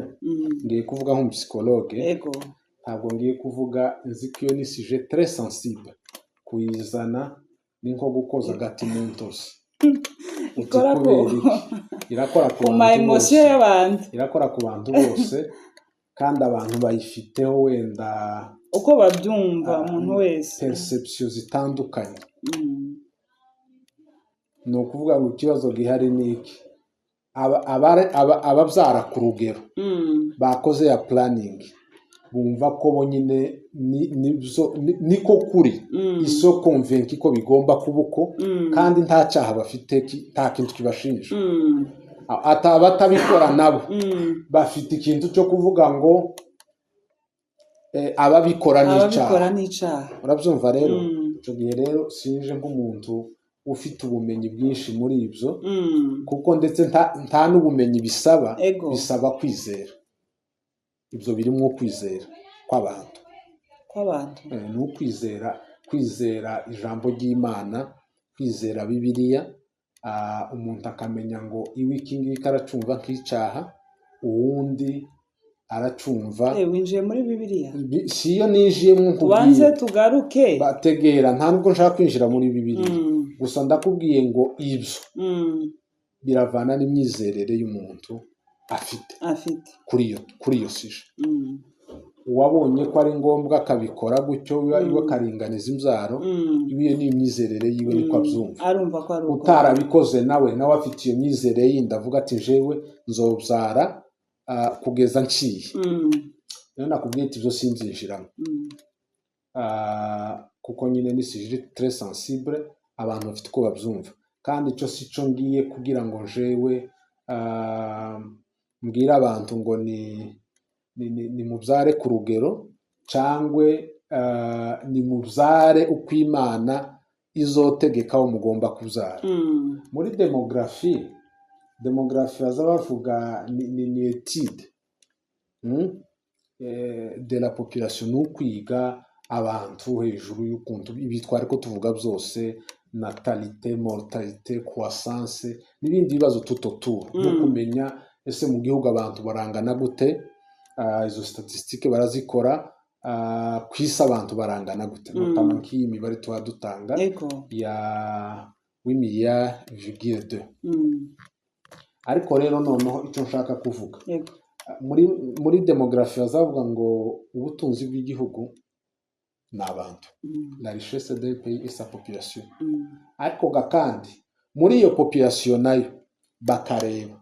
Ngiye kuvuga nk'umupsikologe, ntabwo ngiye kuvuga, nzi ko iyo ni sujet très sensible, kuyizana ni nko gukoza agati mu ntozi. Irakora ku ma emotion y'abantu, irakora ku bantu bose, kandi abantu bayifiteho wenda uko babyumva, umuntu wese perception zitandukanye. Ni ukuvuga ngo ikibazo gihari ni iki: ababyara ku rugero bakoze ya planning bumva ko bonyine niko kuri iso convince ko bigomba kuba uko, kandi nta cyaha bafite, nta kintu kibashinja. Abatabikora nabo bafite ikintu cyo kuvuga ngo ababikora n'icyaha. Urabyumva rero? Icyo gihe rero sinje nk'umuntu ufite ubumenyi bwinshi muri ibyo Mm. kuko ndetse nta n'ubumenyi bisaba, Ego. bisaba kwizera. Ibyo birimo kwizera kw'abantu. Kw'abantu. Ni kwizera ijambo ry'Imana, kwizera Bibiliya, umuntu akamenya ngo iwe iki ngiki aracumva nk'icyaha, uwundi aracumva. Winjiye muri Bibiliya? Si iyo ninjiyemo nkubwiye. Tubanze tugaruke. Bategera, nta nubwo nshaka kwinjira muri Bibiliya. Gusa ndakubwiye ngo ibyo biravana n'imyizerere y'umuntu afite kuri iyo sije. Uwabonye ko ari ngombwa akabikora gutyo iwe akaringaniza imbyaro, iyo ni imyizerere yiwe, niko abyumva. Utarabikoze nawe afite iyo myizerere yindi avuga ati jewe nzobyara kugeza nciye. Rero nakubwiye ati ibyo simbyinjiramo kuko nyine ni sije très sensible, abantu bafite uko babyumva, kandi icyo si cyo ngiye kugira ngo jewe mbwira abantu ngo ni mubyare ku rugero cyangwa ni mubyare uko Imana izotegeka aho mugomba kubyara. Muri demografi baza bavuga ni étude de la population, ni ukwiga abantu hejuru y'ukuntu ibi twari ko tuvuga byose, natalite, mortalite, croissance n'ibindi bibazo tutotura, no kumenya ese mu gihugu abantu barangana gute. Izo statistique barazikora, ku isi abantu barangana gute, notama nk'iyi mibare tuba dutanga ya 8,2. Ariko rero noneho icyo nshaka kuvuga muri demografi bazavuga ngo ubutunzi bw'igihugu ni abantu, la richesse d'un pays et sa population. Ariko kandi muri iyo population nayo bakareba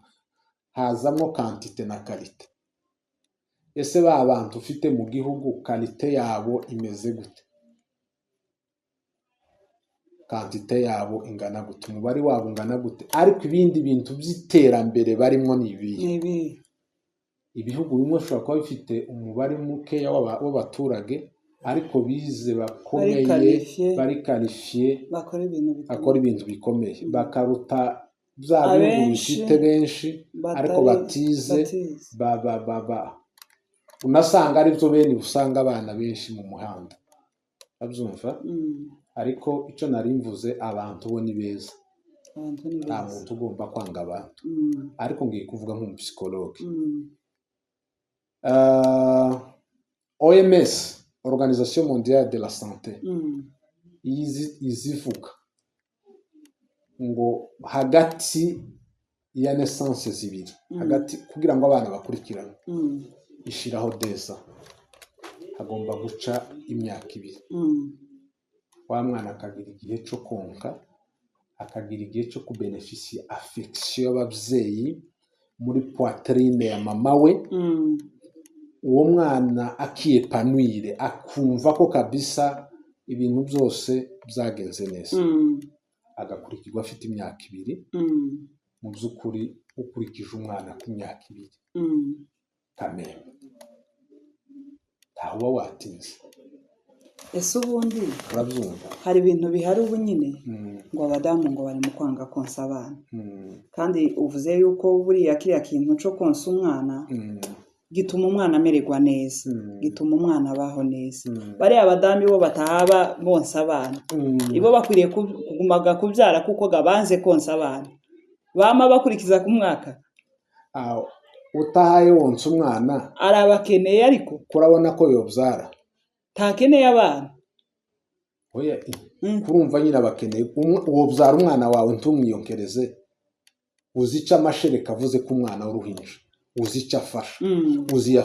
hazamo quantité na qualité. Ese ba bantu ufite mu gihugu qualité yabo imeze gute, quantité yabo ingana gute, umubare wabo ungana gute. Ariko ibindi bintu by'iterambere barimo ni ibihe. Ibihugu bimwe ushobora kuba bifite umubare mukeya w'abaturage ariko bize bakomeye, bari qualifié, bakora ibintu bikomeye, bakaruta bya bihugu bifite benshi ariko batize. Unasanga ari byo bene usanga abana benshi mu muhanda, abyumva. Ariko icyo nari mvuze, abantu bo ni beza, nta muntu ugomba kwanga abantu. Ariko ngiye kuvuga nk'umupsikologe. OMS, Organisation Mondiale de la Santé, izivuga ngo hagati ya naissance zibiri, hagati kugira ngo abana bakurikirane, ishiraho deza hagomba guca imyaka 2. Wa mwana akagira igihe cyo konka, akagira igihe cyo kubenefisiya affection y'ababyeyi muri poitrine ya mama we. Uwo mwana akiyepanwire, akumva ko kabisa ibintu byose byagenze neza, agakurikirwa afite imyaka 2. Mu by'ukuri ukurikije umwana ku myaka 2 kamera ntaho watinze. Ese ubundi urabyumva, hari ibintu bihari ubu nyine ngo abadamu ngo bari mu kwanga konsa abana, kandi uvuze yuko buriya kiriya kintu cyo konsa umwana gituma umwana amererwa neza, gituma umwana abaho neza. Bariya abadamu bo batahaba bonsa abana, ibo bakwiriye kugumaga kubyara kuko gabanze konsa abana, bama bakurikiza ku mwaka. Utahaye wonsa umwana arabakeneye, ariko kurabona ko yobyara takeneye abana. Oya, kurumva nyine abakeneye. Uwo byara umwana wawe ntumwiyonkereze, uzica amashereka avuze ko umwana w'uruhinja, uzica afasha, uzi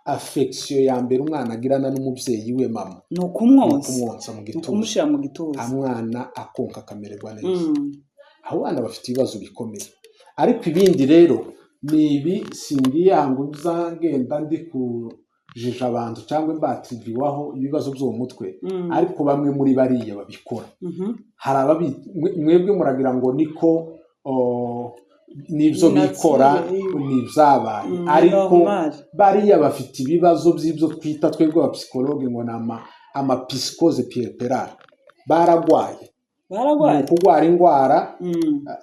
affection ya mbere umwana agirana n'umubyeyi we mama, ni ukumwonsa mu gituza, kumushyira mu gituza, umwana akonka akamererwa neza. Abo bana bafite ibibazo bikomeye. Ariko ibindi rero ni ibi singiye ngo uzagenda ndi kujija abantu cyangwa mbatiriwaho ibibazo byo mu mutwe. Ariko bamwe muri bariya babikora, hari mwebwe muragira ngo niko nibyo bikora, nibyabaye. Ariko bariya bafite ibibazo by'ibyo twita twebwe abapsikologe ngo ama psychose puerperale, baragwaye baragwaye kurwara indwara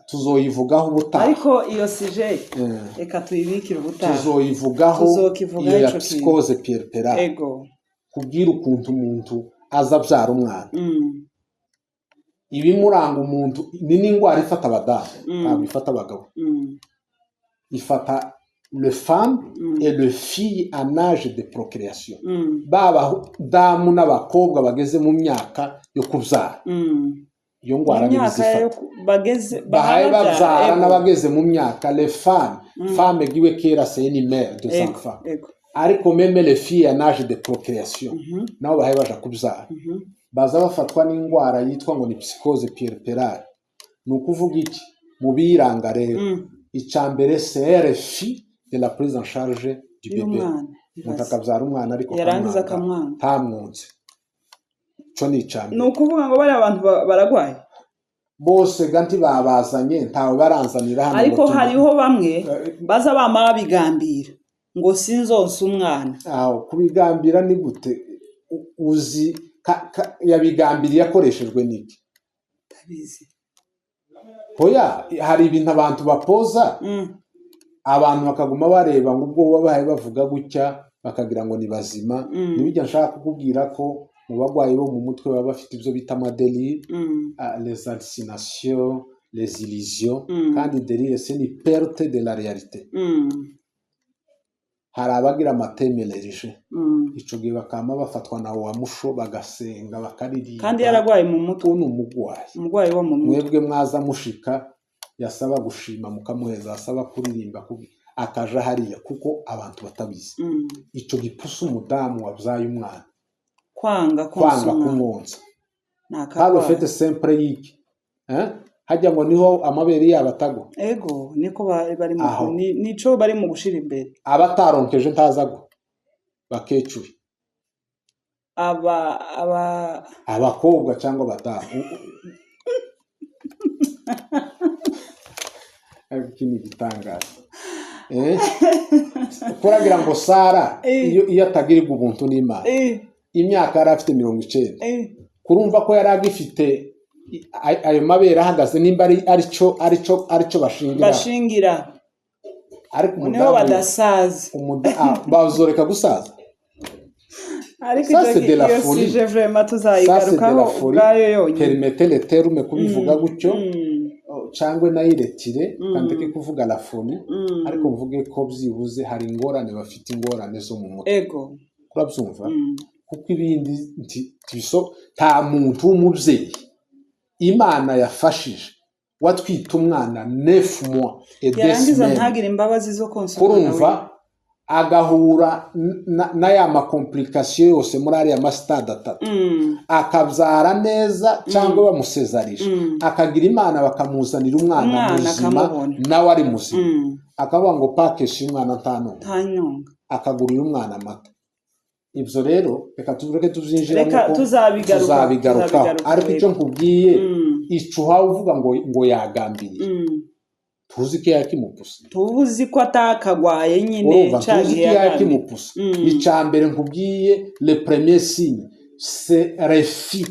tuzoyivugaho ubutaha ariko iyo sije reka tuyibikire ubutaha tuzoyivugaho iyo ya psychose puerpérale ego kubwira ukuntu umuntu aza abyara umwana ibimuranga umuntu ni n'indwara ifata abadamu ntabwo ifata abagabo ifata le femme et le fille en âge de procréation baba damu n'abakobwa bageze mu myaka yo kubyara iyo ndwara n'izifata bahaye babyara n'abageze mu myaka les femmes giwe kera c'est une mère de enfants ariko même les filles en âge de procréation nabo bahaye baja kubyara baza bafatwa n'indwara yitwa ngo ni psychose puerpérale ni ukuvuga iki mu biranga rero icambere c'est RFI de la prise en charge du bébé umuntu akabyara umwana ariko yarangiza akamwana ntamwunze cyo ni icambere ni ukuvuga ngo bari abantu baragwaye bose ganti babazanye ntawe baranzanira hano ariko hariho bamwe baza bama bigambira ngo sinzonse umwana aho kubigambira ni gute uzi yabigambiriye yakoreshejwe n'iki tabizi hoya hari ibintu abantu bapoza abantu bakaguma bareba ngo ubwo babaye bavuga gutya bakagira ngo ni bazima nibijya nshaka kukubwira ko mu bagwayi bo mu mutwe baba bafite ibyo bita amadeli les hallucinations les illusions kandi deli c'est une perte de la réalité hari abagira amatemereje ico gihe bakama bafatwa na wa musho bagasenga bakaririmba kandi yaragwaye mu mutwe ni umugwayi wo mu mutwe mwebwe mwaza mushika yasaba gushima mukamuheza asaba kuririmba akaja hariya kuko abantu batabizi ico gipusa umudamu wabyaye umwana kwanga kumwonsa halo fete sempre yiki hajya ngo niho amabere yabo atagwa ego niko bari mu nico bari mu gushira imbere abataronkeje ntazagwa bakecuye abakobwa cyangwa abadamu ikindi gitangaza kuragira ngo Sara iyo atagirirwa ubuntu n'Imana imyaka yari afite 90 kurumva ko yari agifite ayo mabere ahagaze nimba arico bashingira ariko umudamu badasaza bazoreka gusaza ariko iyo sije vraiment tuzayigarukaho ubwayo yonyine permettez le terme kubivuga gutyo cyangwa nayiretire kandi kuvuga la folie ariko mvuge ko byibuze hari ingorane bafite ingorane zo mu mutwe ego kurabyumva kuko ibindi nta muntu w'umubyeyi Imana yafashije watwita umwana 9 mois et 10 semaines ntagire imbabazi zo konsa kurumva agahura na ya ma complication yose muri ari ya mastade atatu akabyara neza cyangwa bamusezarije akagira Imana bakamuzanira umwana muzima nawe ari muzima akavuga ngo pakesha umwana ntanyonga akagurira umwana amata ibyo rero reka tuvuge tuzinjira ngo tuzabigaruka ariko icyo nkubwiye icuha uvuga ngo yagambiriye tuzi ko yakimupusa tuzi ko atakagwaye nyine tuzi ko yakimupusa icambere nkubwiye le premier signe c'est refus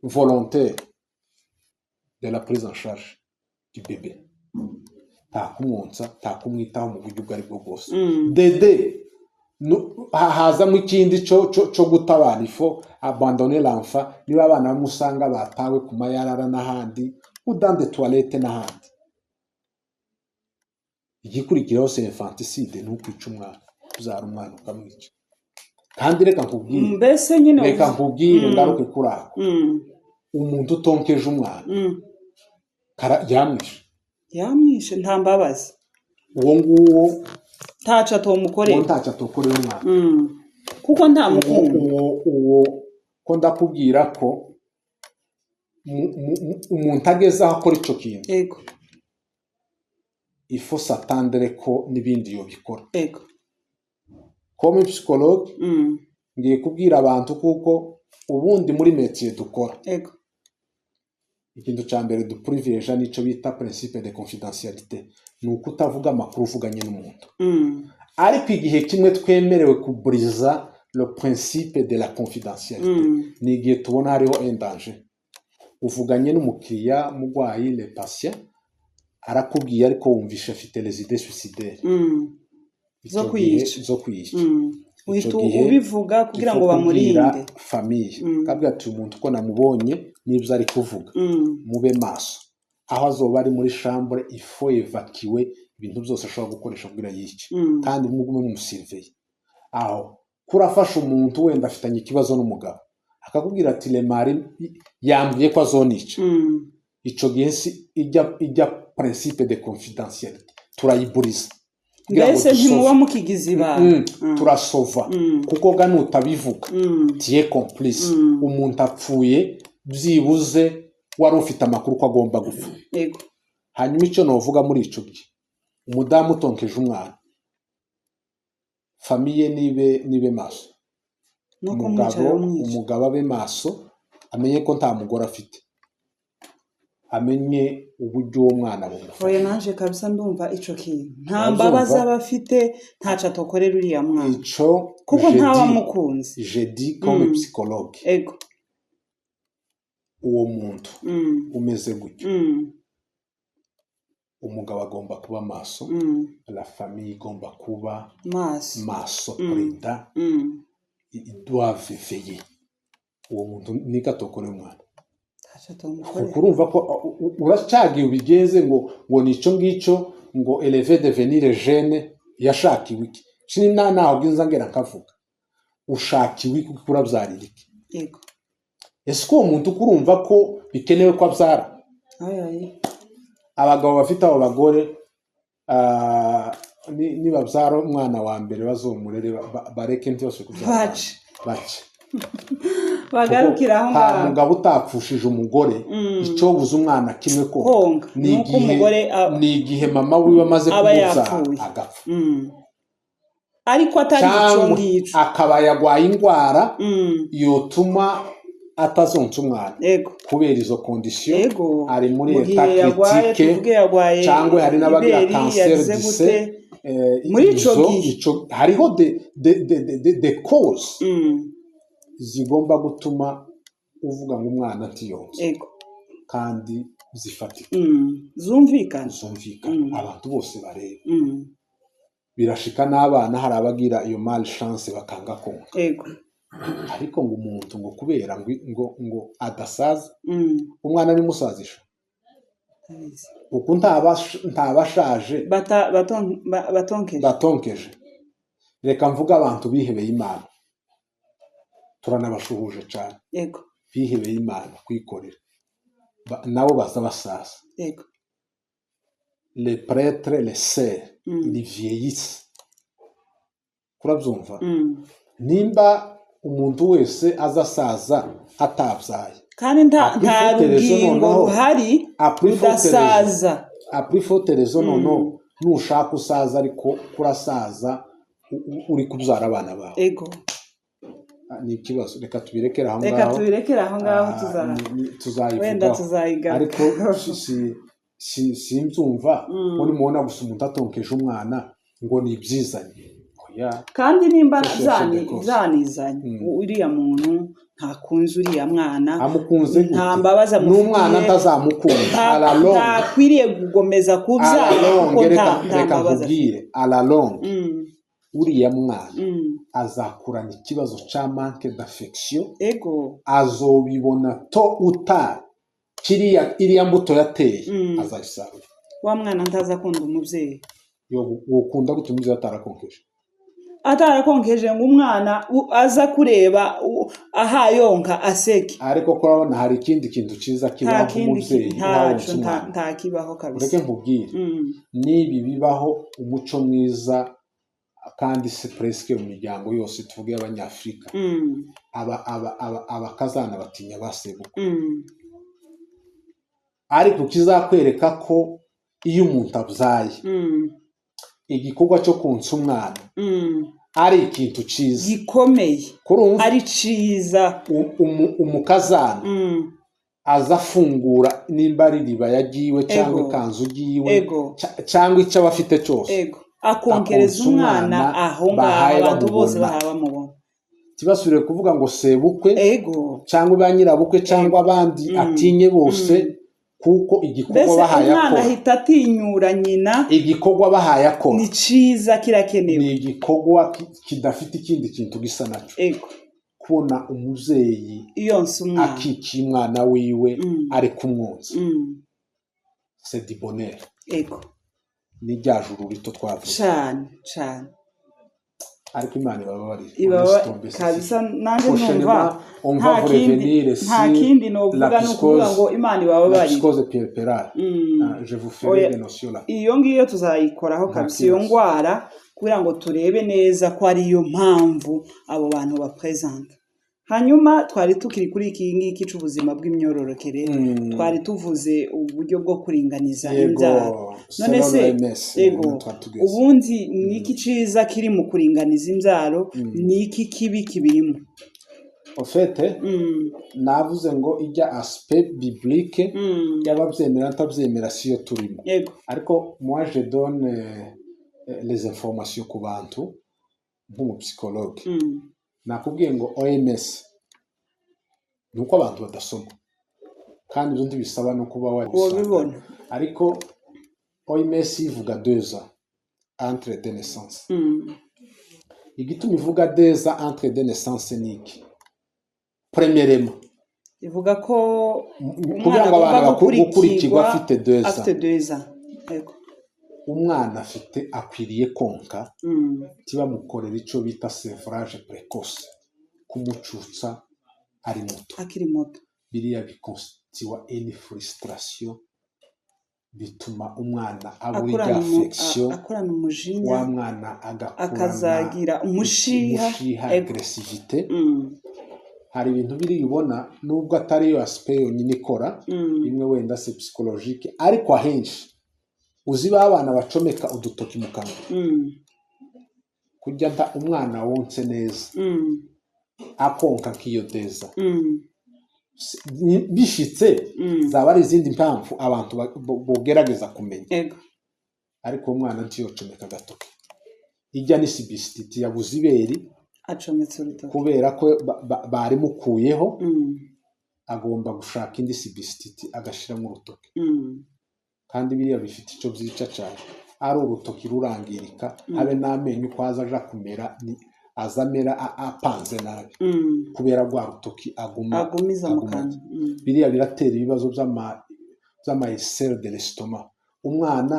volontaire de la prise en charge du bébé takumwonsa takumwitaho mu buryo bwari bwo bwose dede hazamo ikindi cyo gutabara ifo abandonner l'enfant niba abana bamusanga batawe ku mayarara n'ahandi dans des toilettes n'ahandi igikurikiraho c'est infanticide n'ukwica umwana kuzara umwana ukamwica kandi reka nkubwire mbese nyine reka nkubwire ngaruke kuri ako umuntu utonkeje umwana yamwishe nta mbabazi uwo nguwo ntaca atomukorera umwana kuko nta mukungu uwo ko ndakubwira ko umuntu ageze aho akora icyo kintu ego ifo s'attendre ko n'ibindi yobikora ego comme psychologue ngiye kubwira abantu kuko ubundi muri métier dukora ego ikintu cya mbere duprivilege nico bita principe de confidentialité ni uko utavuga amakuru uvuganye n'umuntu ariko igihe kimwe twemerewe kuburiza le principe de la confidentialité ni igihe tubona hariho un danger uvuganye n'umukiriya mugwayi le patient arakubwiye ariko wumvisha afite les idées suicidaires zo kwiyica uhita ubivuga kugira ngo bamurinde famille kabwa ati umuntu ko namubonye nibyo ari kuvuga mube maso aho azoba ari muri chambre il faut évacuer ibintu byose ashobora gukoresha kugira yice kandi mugume mumusirveye aho kurafasha umuntu wenda afitanye ikibazo n'umugabo akakubwira ati le mari yambwiye ko azonica ico gihe ijya principe de confidentialité turayiburiza mbese ntimuba mukigize ibanga turasova kuko gano utabivuga tiye complice umuntu apfuye byibuze wari ufite amakuru ko agomba gupfa yego hanyuma icyo novuga muri ico gihe umudamu utonkeje umwana famiye nibe maso umugabo abe maso amenye ko nta mugore afite amenye uburyo uwo mwana bumufasha oya nanje kabisa ndumva ico kintu nta mbabazi abafite ntaca tokorera uriya mwana ico kuko ntaba mukunzi je dis comme psychologue ego uwo muntu umeze gutyo umugabo agomba kuba maso la famille igomba kuba maso prenda il doit veiller uwo muntu ni gatokore umwana kurumva ko uracagiye ubigenze ngo nico ngico ngo élever devenir jeune yashakiwe iki cini naho bwinza ngera nkavuga ushakiwe kukura byariki yego ese ko umuntu kurumva ko bikenewe ko abyara abagabo bafite abo bagore ni babyara umwana wa mbere bazomurere bareke ntiyose kubyara bace bagarukira aho ngaho nta mugabo utapfushije umugore icyo buze umwana kimwe ko ni igihe mama wiwe amaze kumubyara agapfa ariko atari icyo ngicyo akaba yagwaye indwara yotuma atazonsa umwana kubera izo kondisiyo ari muri leta kritike cyangwa hari n'abagira kanseri dise muri ico gihe hariho de cause zigomba gutuma uvuga ngo umwana ntiyonse kandi zifatika zumvikana abantu bose bareba birashika n'abana hari abagira iyo malchance bakanga konka ariko ngo umuntu ngo kubera ngo adasaza umwana ni musazisha uko ntabashaje batonkeje reka mvuga abantu bihebeye Imana turanabashuhuje cyane bihebeye Imana kwikorera nabo baza basaza les prêtres les sœurs les vieillissent kurabyumva nimba umuntu wese azasaza atabyaye kandi nta rugingo ruhari rudasaza aprifoterezo nono nushaka usaza ariko kurasaza uri kubyara abana bawe ni ikibazo reka tubirekera aho ngaho tuzayivugaho ariko simbyumva uri mubona gusa umuntu atonkeje umwana ngo ni ibyizanye kandi nimba zanizanye uriya muntu ntakunze uriya mwana amukunze nta mbabaza n'umwana ntazamukunda ntakwiriye kugomeza kubyara kuko nta mbabaza uriya mwana azakurana ikibazo cya manque d'affection azobibona to utari iriya mbuto yateye azayisarura wa mwana ntazakunda umubyeyi wokunda gute umubyeyi atarakonkeje ngo umwana aza kureba ahayonka aseke ariko ko urabona hari ikindi kintu cyiza kibaho nk'umubyeyi nta kibaho kabisa ureke nkubwire nibi bibaho umuco mwiza kandi se presque mu miryango yose tuvuge y'abanyafrika abakazana batinya basebuka ariko kizakwereka ko iyo umuntu abyaye igikorwa cyo konsa umwana ari ikintu cyiza gikomeye ari cyiza umukazana aza afungura nimba ari riba yagiwe cyangwa ikanzu ugiwe cyangwa icyo aba afite cyose akonkereza umwana aho ngaho abantu bose bahaba bamubona tibasubire kuvuga ngo sebukwe ego cyangwa ba nyirabukwe cyangwa abandi atinye bose kuko igikorwa mbese bahaye umwana akora ahita atinyura nyina igikorwa bahaye akora ni ciza kirakenewe ni igikorwa kidafite ikindi kintu gisa naco ego kubona umuvyeyi yonse umwana akikiye umwana wiwe ari kumwonsa c'est du bonheur ego ni rya juru rito twavuze cane ariko Imana ibabarire ibaba kabisa nanje numva nta kindi novuga no kuvuga ngo Imana ibabarire cause perpétuelle je vous ferai des notions là iyo ngiyo tuzayikoraho kabisa iyo ngwara kugira ngo turebe neza ko ari yo mpamvu abo bantu bapresenta hanyuma twari tukiri kuri iki ngiki cy'ubuzima bw'imyororokere twari tuvuze uburyo bwo kuringaniza imbyaro none se ego ubundi niki ciza kiri mu kuringaniza imbyaro niki kibi kibirimo en fait navuze ngo ijya aspect biblique y'ababyemera ntabyemera siyo turimo ariko moi je donne les informations ku bantu nk'umupsikologe nakubwiye ngo OMS nuko abantu badasoma kandi ibyo ntibisaba no kuba wabibona ariko OMS ivuga 2 ans entre deux naissances igituma ivuga 2 ans entre deux naissances niki premièrement ivuga ko kugira ngo abantu bakurikirwa afite 2 ans umwana afite akwiriye konka tibamukorera ico bita sevrage précoce kumucutsa ari muto akiri muto biriya bikonstiwa une frustration bituma umwana abura affection akorana umujinya wa mwana akazagira umushiha aggressivité hari ibintu biri ubona nubwo atari yo aspect yonyine ikora imwe wenda c'est psychologique ariko ahenshi uziba abana bacomeka udutoki mu kanwa kujya da umwana wonse neza akonka kiyodeza bishitse zaba ari izindi mpamvu abantu bogerageza kumenya ariko umwana ntiyocomeka gatoki ijya ni sibisititi yabuze iberi acometse urutoki kubera ko bari mukuyeho agomba gushaka indi sibisititi agashiramo urutoki kandi biriya bifite icyo byica cyane ari urutoki rurangirika habe n'amenyo kwaza aja kumera azamera apanze nabi kubera rwa rutoki agumiza mu kanwa biriya biratera ibibazo by'ama ulcère de l'estomac umwana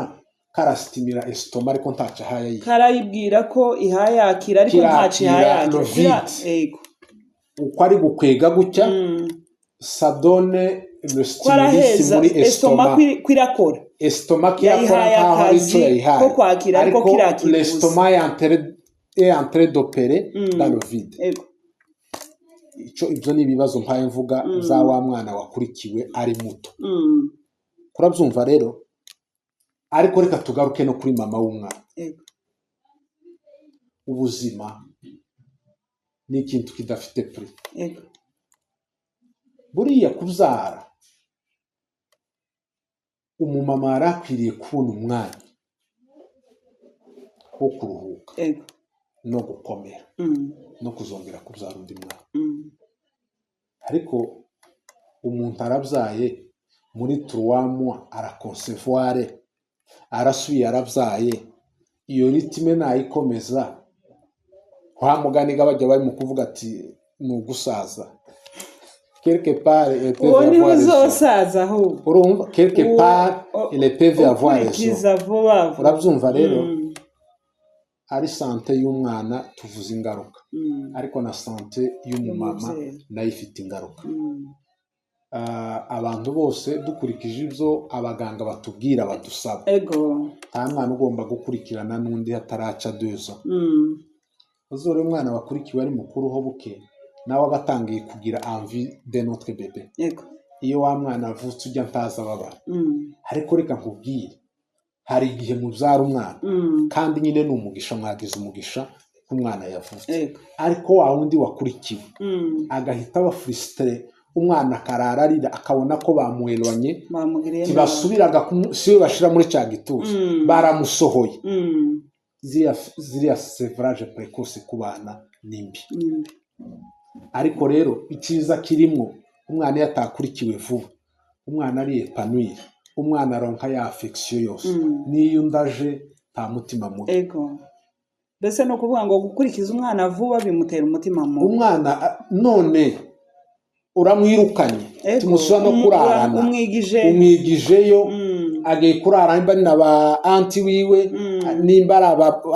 karasitimira estoma ariko ntaca haya karayibwira ko ihayakira ariko ntaca ihayakira ego uko ari gukwega gutya sadone le stimulus muri estoma kwirakora estoma kirakora nkaho ari cyo yayihaye ko kwakira ariko kirakira l'estomac est en train d'opérer dans le vide ibyo ni ibibazo mpaye mvuga za wa mwana wakurikiwe ari muto kurabyumva rero ariko reka tugaruke no kuri mama w'umwana ubuzima ni ikintu kidafite prix buriya kubyara umumama yarakwiriye kubona umwanya wo kuruhuka no gukomera no kuzongera kubyara undi mwana ariko umuntu arabyaye muri 3 mois araconcevoir arasubiye arabyaye iyo ritime nayikomeza kwa muganiga bajya bari mu kuvuga ati ni ugusaza quelque part uwo uzosaza aho urumva quelque part il peut avoir raison urabyumva rero ari sante y'umwana tuvuze ingaruka ariko na sante y'umumama nayo ifite ingaruka abantu bose dukurikije ibyo abaganga batubwira badusaba nta mwana ugomba gukurikirana n'undi hataraca 2 ans uzore umwana wakurikiwe ari mukuru ho buke nawe abatangiye kugira envie de notre bébé iyo wa mwana avutse ujya ntaza babara ariko reka nkubwire hari igihe mubyara umwana kandi nyine ni umugisha mwagize umugisha umwana yavutse ariko wa wundi wakurikiwe agahita aba frustré umwana akarararira akabona ko bamuheranye tibasubiraga siyo bashira muri cya gituza baramusohoye ziriya sevrage précoce ku bana nimbi ariko rero icyiza kirimo umwana iyo atakurikiwe vuba umwana ari epanwire umwana aronka ya affection yose niyo ndaje nta mutima mubi ego mbese no kuvuga ngo gukurikiza umwana vuba bimutera umutima mubi umwana none uramwirukanye tumusubira no kurarana umwigijeyo agiye kurara nimba na ba anti wiwe nimba ari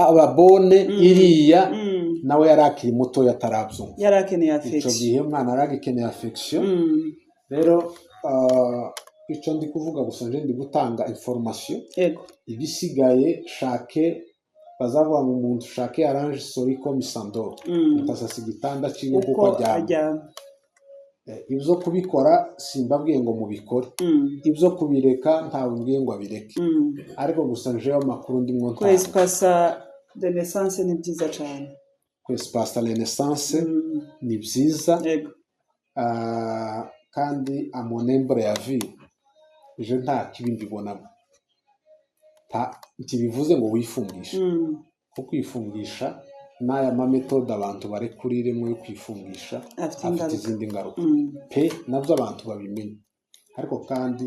ababone iriya nawe yari akiri muto yatarabyumva yari akeneye affection icyo gihe umwana yari agikeneye affection rero icyo ndi kuvuga gusa nje ndi gutanga information igisigaye shake bazavuga ngo umuntu shake arrange sori comme sando utasasa igitanda kiwe kuko ajyana ibyo kubikora simbabwiye ngo mubikore ibyo kubireka ntawe mbwiye ngo abireke ariko gusa njeho amakuru ndimwo ntawe kwespasa de naissance ni byiza cyane kwespasa la naissance ni byiza kandi amonembre ya vie je nta kibi mbibonamo ntibivuze ngo wifungishe kuko kwifungisha n'aya mametode abantu barekuriremo yo kwifungisha afite izindi ngaruka pe nabyo abantu babimenye ariko kandi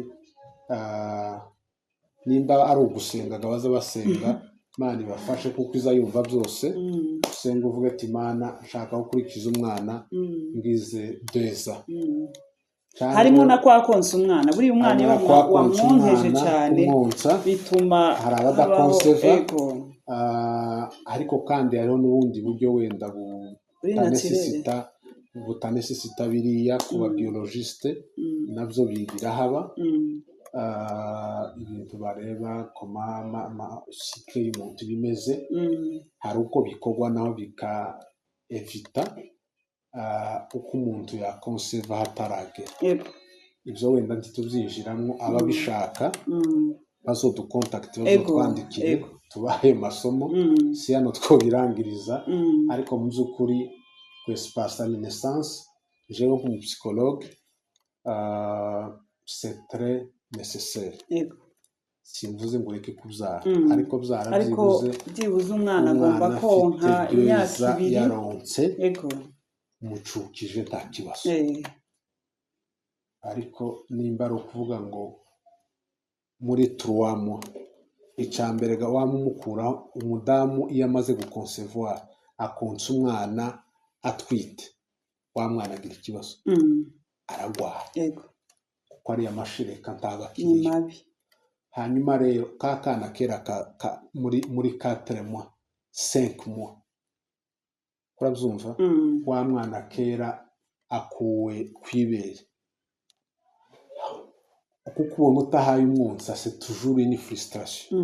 nimba ari ugusenga baza basenga Imana ibafashe kuko iza yumva byose usenga uvuga ati Imana nshaka gukurikiza umwana ngize deza harimo na kwa konsa umwana buri umwana iyo wamwonkeje cyane bituma hari abadakonseva ariko kandi hariho n'ubundi buryo wenda butanesesita biriya ku ba biologiste nabyo birahaba ibintu bareba koma sike y'umuntu bimeze hari uko bikorwa naho bika evita uko umuntu yakonseva hataragera ibyo wenda ntitubyinjiramo ababishaka bazodukontakite bazotwandikire tubahe masomo si hano twobirangiriza ariko mu by'ukuri kwespasa la naissance jewe nk'umupsikologue c'est très nécessaire simvuze ngo reke kubyara ariko byara byibuze umwana agomba konka imyaka 2 yaronse mucukije nta kibazo ariko nimba ari ukuvuga ngo muri 3 mois icambere ga wamumukura umudamu iyo amaze guconcevoir akonsa umwana atwite wa mwana agira ikibazo aragwara kuko ari amashireka ntabakiriye hanyuma rero kakana kera muri 4 mois 5 mois urabyumva wa mwana kera akuwe kwibere kuko ubona utahaye umwonsa c'est toujours une frustration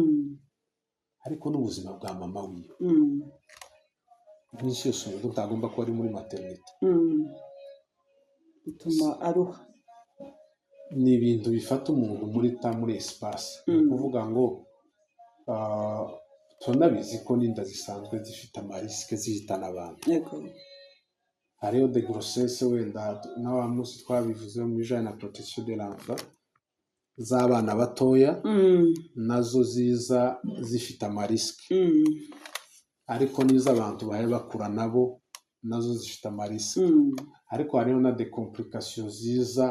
ariko n'ubuzima bwa mama wiwe n'isi yose umuntu utagomba kuba ari muri maternité bituma aruha ni ibintu bifata umuntu muri espace ni kuvuga ngo tunabizi ko n'inda zisanzwe zifite amarisike zihitana abantu hariho de grossesse wenda n'awa munsi twabivuze mu bijanye na protection de l'enfant z'abana batoya nazo ziza zifite amarisike ariko n'izo abantu bahe bakura nabo nazo zifite amarisike ariko hariho na decomplication ziza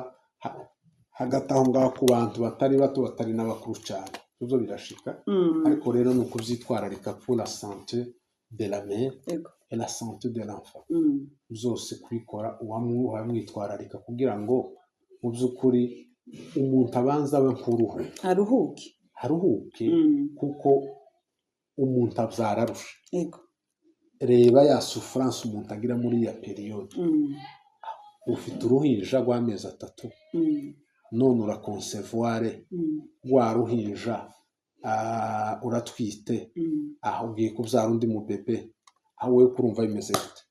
hagati aho ngaho ku bantu batari bato batari n'abakuru cyane ibyo birashika ariko rero ni ukubyitwararika pour la santé de la mère et la santé de l'enfant byose kubikora uwamwitwararika kugira ngo mu by'ukuri umuntu abanza abe nk'uruhu aruhuke kuko umuntu abyara arusha reba ya souffrance umuntu agira muri ya periode ufite uruhinja rw'amezi 3 none uraconcevoir rwa ruhinja uratwite aho ugiye kubyara undi mu bebe aho wowe kurumva bimeze gute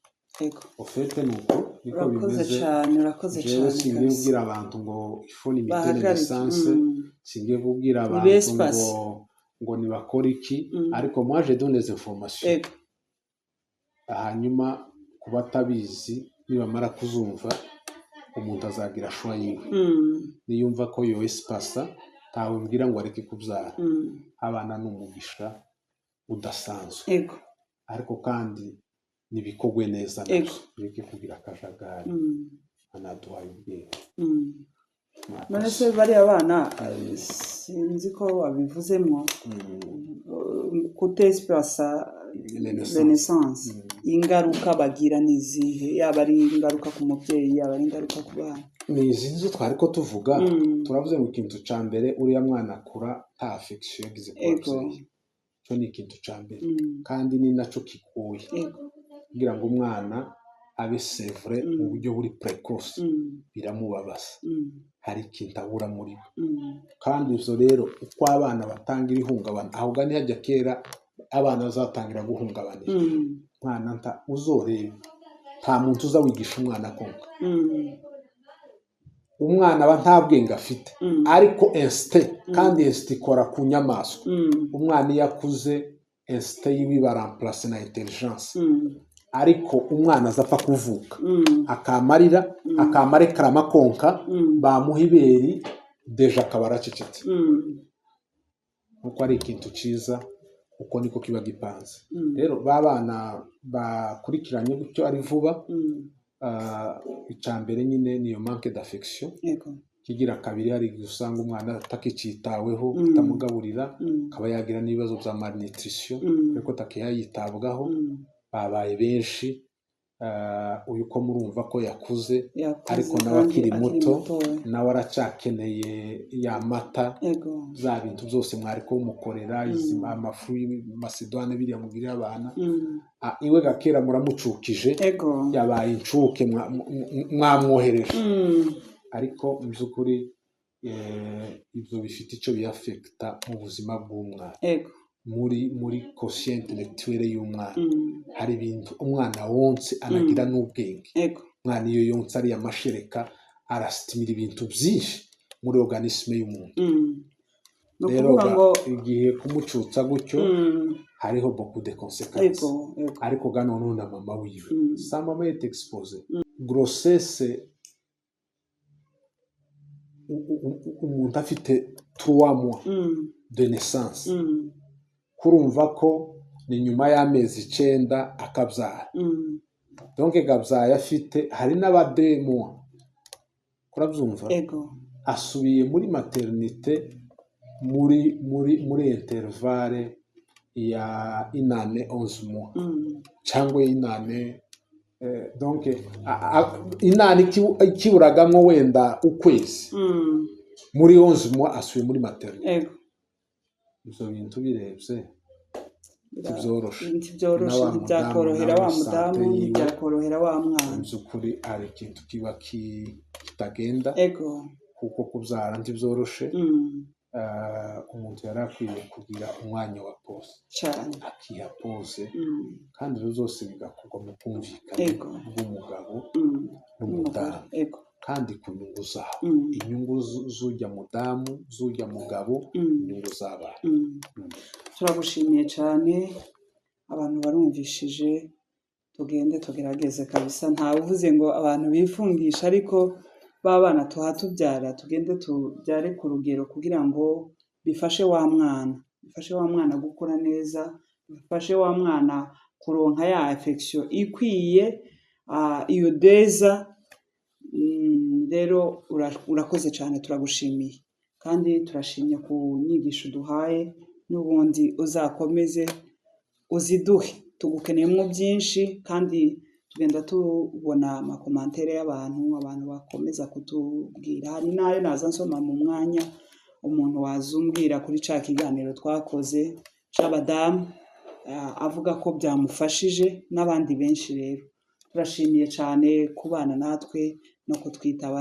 ofete nuko niko bimeze urakoze cyane singiye kubwira abantu ngo ifoni mitene naissance singiye kubwira abantu ngo nibakora iki ariko moi je donne les informations hanyuma kuba tabizi nibamara kuzumva umuntu azagira shwa yiwe niyumva ko yo espasa tawe mbwira ngo areke kubyara abana n'umugisha udasanzwe ariko kandi nibikogwe neza Ego. bireke kugira akajagari anaduhaye ubwenge. None se bariya bana sinzi ko wabivuzemwo kutesipurasa renaissance ingaruka bagira n'izihe, yaba ari ingaruka ku mubyeyi yaba ari ingaruka ku bana? Ni izi nizo twari ko tuvuga, turavuze ngo ikintu ca mbere uriya mwana akura ta affection yagize ku babyeyi, cyo ni ikintu ca mbere kandi ni naco kikuye kugira ngo umwana abe sevre mu buryo buri precoce, biramubabaza, hari ikintu abura muri we. Kandi ivyo rero uko abana batangira ihungabana, ahubwo ntihajya kera abana bazatangira guhungabanira mwana nta uzoreba, nta muntu uza wigisha umwana konka. Umwana aba nta bwenge afite ariko instinct, kandi instinct ikora ku nyamaswa. Umwana iyo akuze instinct yiwe iba remplace na intelligence, ariko umwana azapfa kuvuka akamarira akamarekarama konka, bamuha iberi deja akaba aracecetse. Uko ari ikintu ciza, uko niko kiba gipanze. Rero babana bakurikiranye gutyo ari vuba, icambere nyine niyo manque d'affection. Kigira kabiri hari usanga umwana atakicitaweho, utamugaburira, akaba yagira n'ibibazo bya malnutrition kuko takiyitabwaho. Babaye benshi, uyu ko murumva ko yakuze ariko nawe akiri muto, nawe aracakeneye ya mata, za bintu byose mwari ko mukorera, amafu y'Amasedwane biriya mugirira abana. Iwe gakera muramucukije, yabaye incuke mwamwohereje, ariko mu by'ukuri ibyo bifite icyo biyafekta mu buzima bw'umwana, muri quotient intellectuelle y'umwana. Hari ibintu umwana wonse anagira n'ubwenge. Umwana iyo yonse ari amashereka arasitimira ibintu byinshi muri organisme y'umuntu. Rero igihe kumucutsa gutyo hariho beaucoup de conséquences, ariko gano none mama wiwe sa mama est exposé grossesse. Umuntu afite 3 mois de naissance, kurumva ko ni nyuma y'amezi 9 akabyara. Donc gabyaye afite, hari n'abademo, kurabyumva, asubiye muri maternité muri intervalle ya inane 11 mois cyangwa inane, donc inane ikiburagamo wenda ukwezi, muri 11 mois asubiye muri maternité. Ibyo bintu birebye ntibyoroshe, ntibyakorohera wa mudamu, ntibyakorohera wa mwana. Mu by'ukuri hari ikintu kiba kitagenda, kuko kubyara ntibyoroshe. Umuntu yari akwiye kugira umwanya wa pose cyane, akiha pose, kandi ibyo byose bigakorwa mu bwumvikane bw'umugabo n'umudamu, kandi ku nyungu zabo, inyungu z'ujya mudamu, z'ujya mugabo, inyungu z'abana. Turagushimiye cyane, abantu barumvishije, tugende tugerageze kabisa. Ntavuze ngo abantu bifungisha, ariko babana tuhatubyara tugende tubyare ku rugero kugira ngo bifashe wa mwana gukura neza, bifashe wa mwana kuronka ya affection ikwiye, iyo deza. Rero urakoze cyane, turagushimiye, kandi turashimye ku nyigisho duhaye, n'ubundi uzakomeze uziduhe, tugukeneyemo byinshi, kandi tugenda tubona amakomantere y'abantu bakomeza kutubwira. Hari nayo naza nsoma mu mwanya, umuntu wazumbwira kuri ca kiganiro twakoze c'abadamu, avuga ko byamufashije, n'abandi benshi. Rero turashimiye cyane kubana natwe no kutwitaba.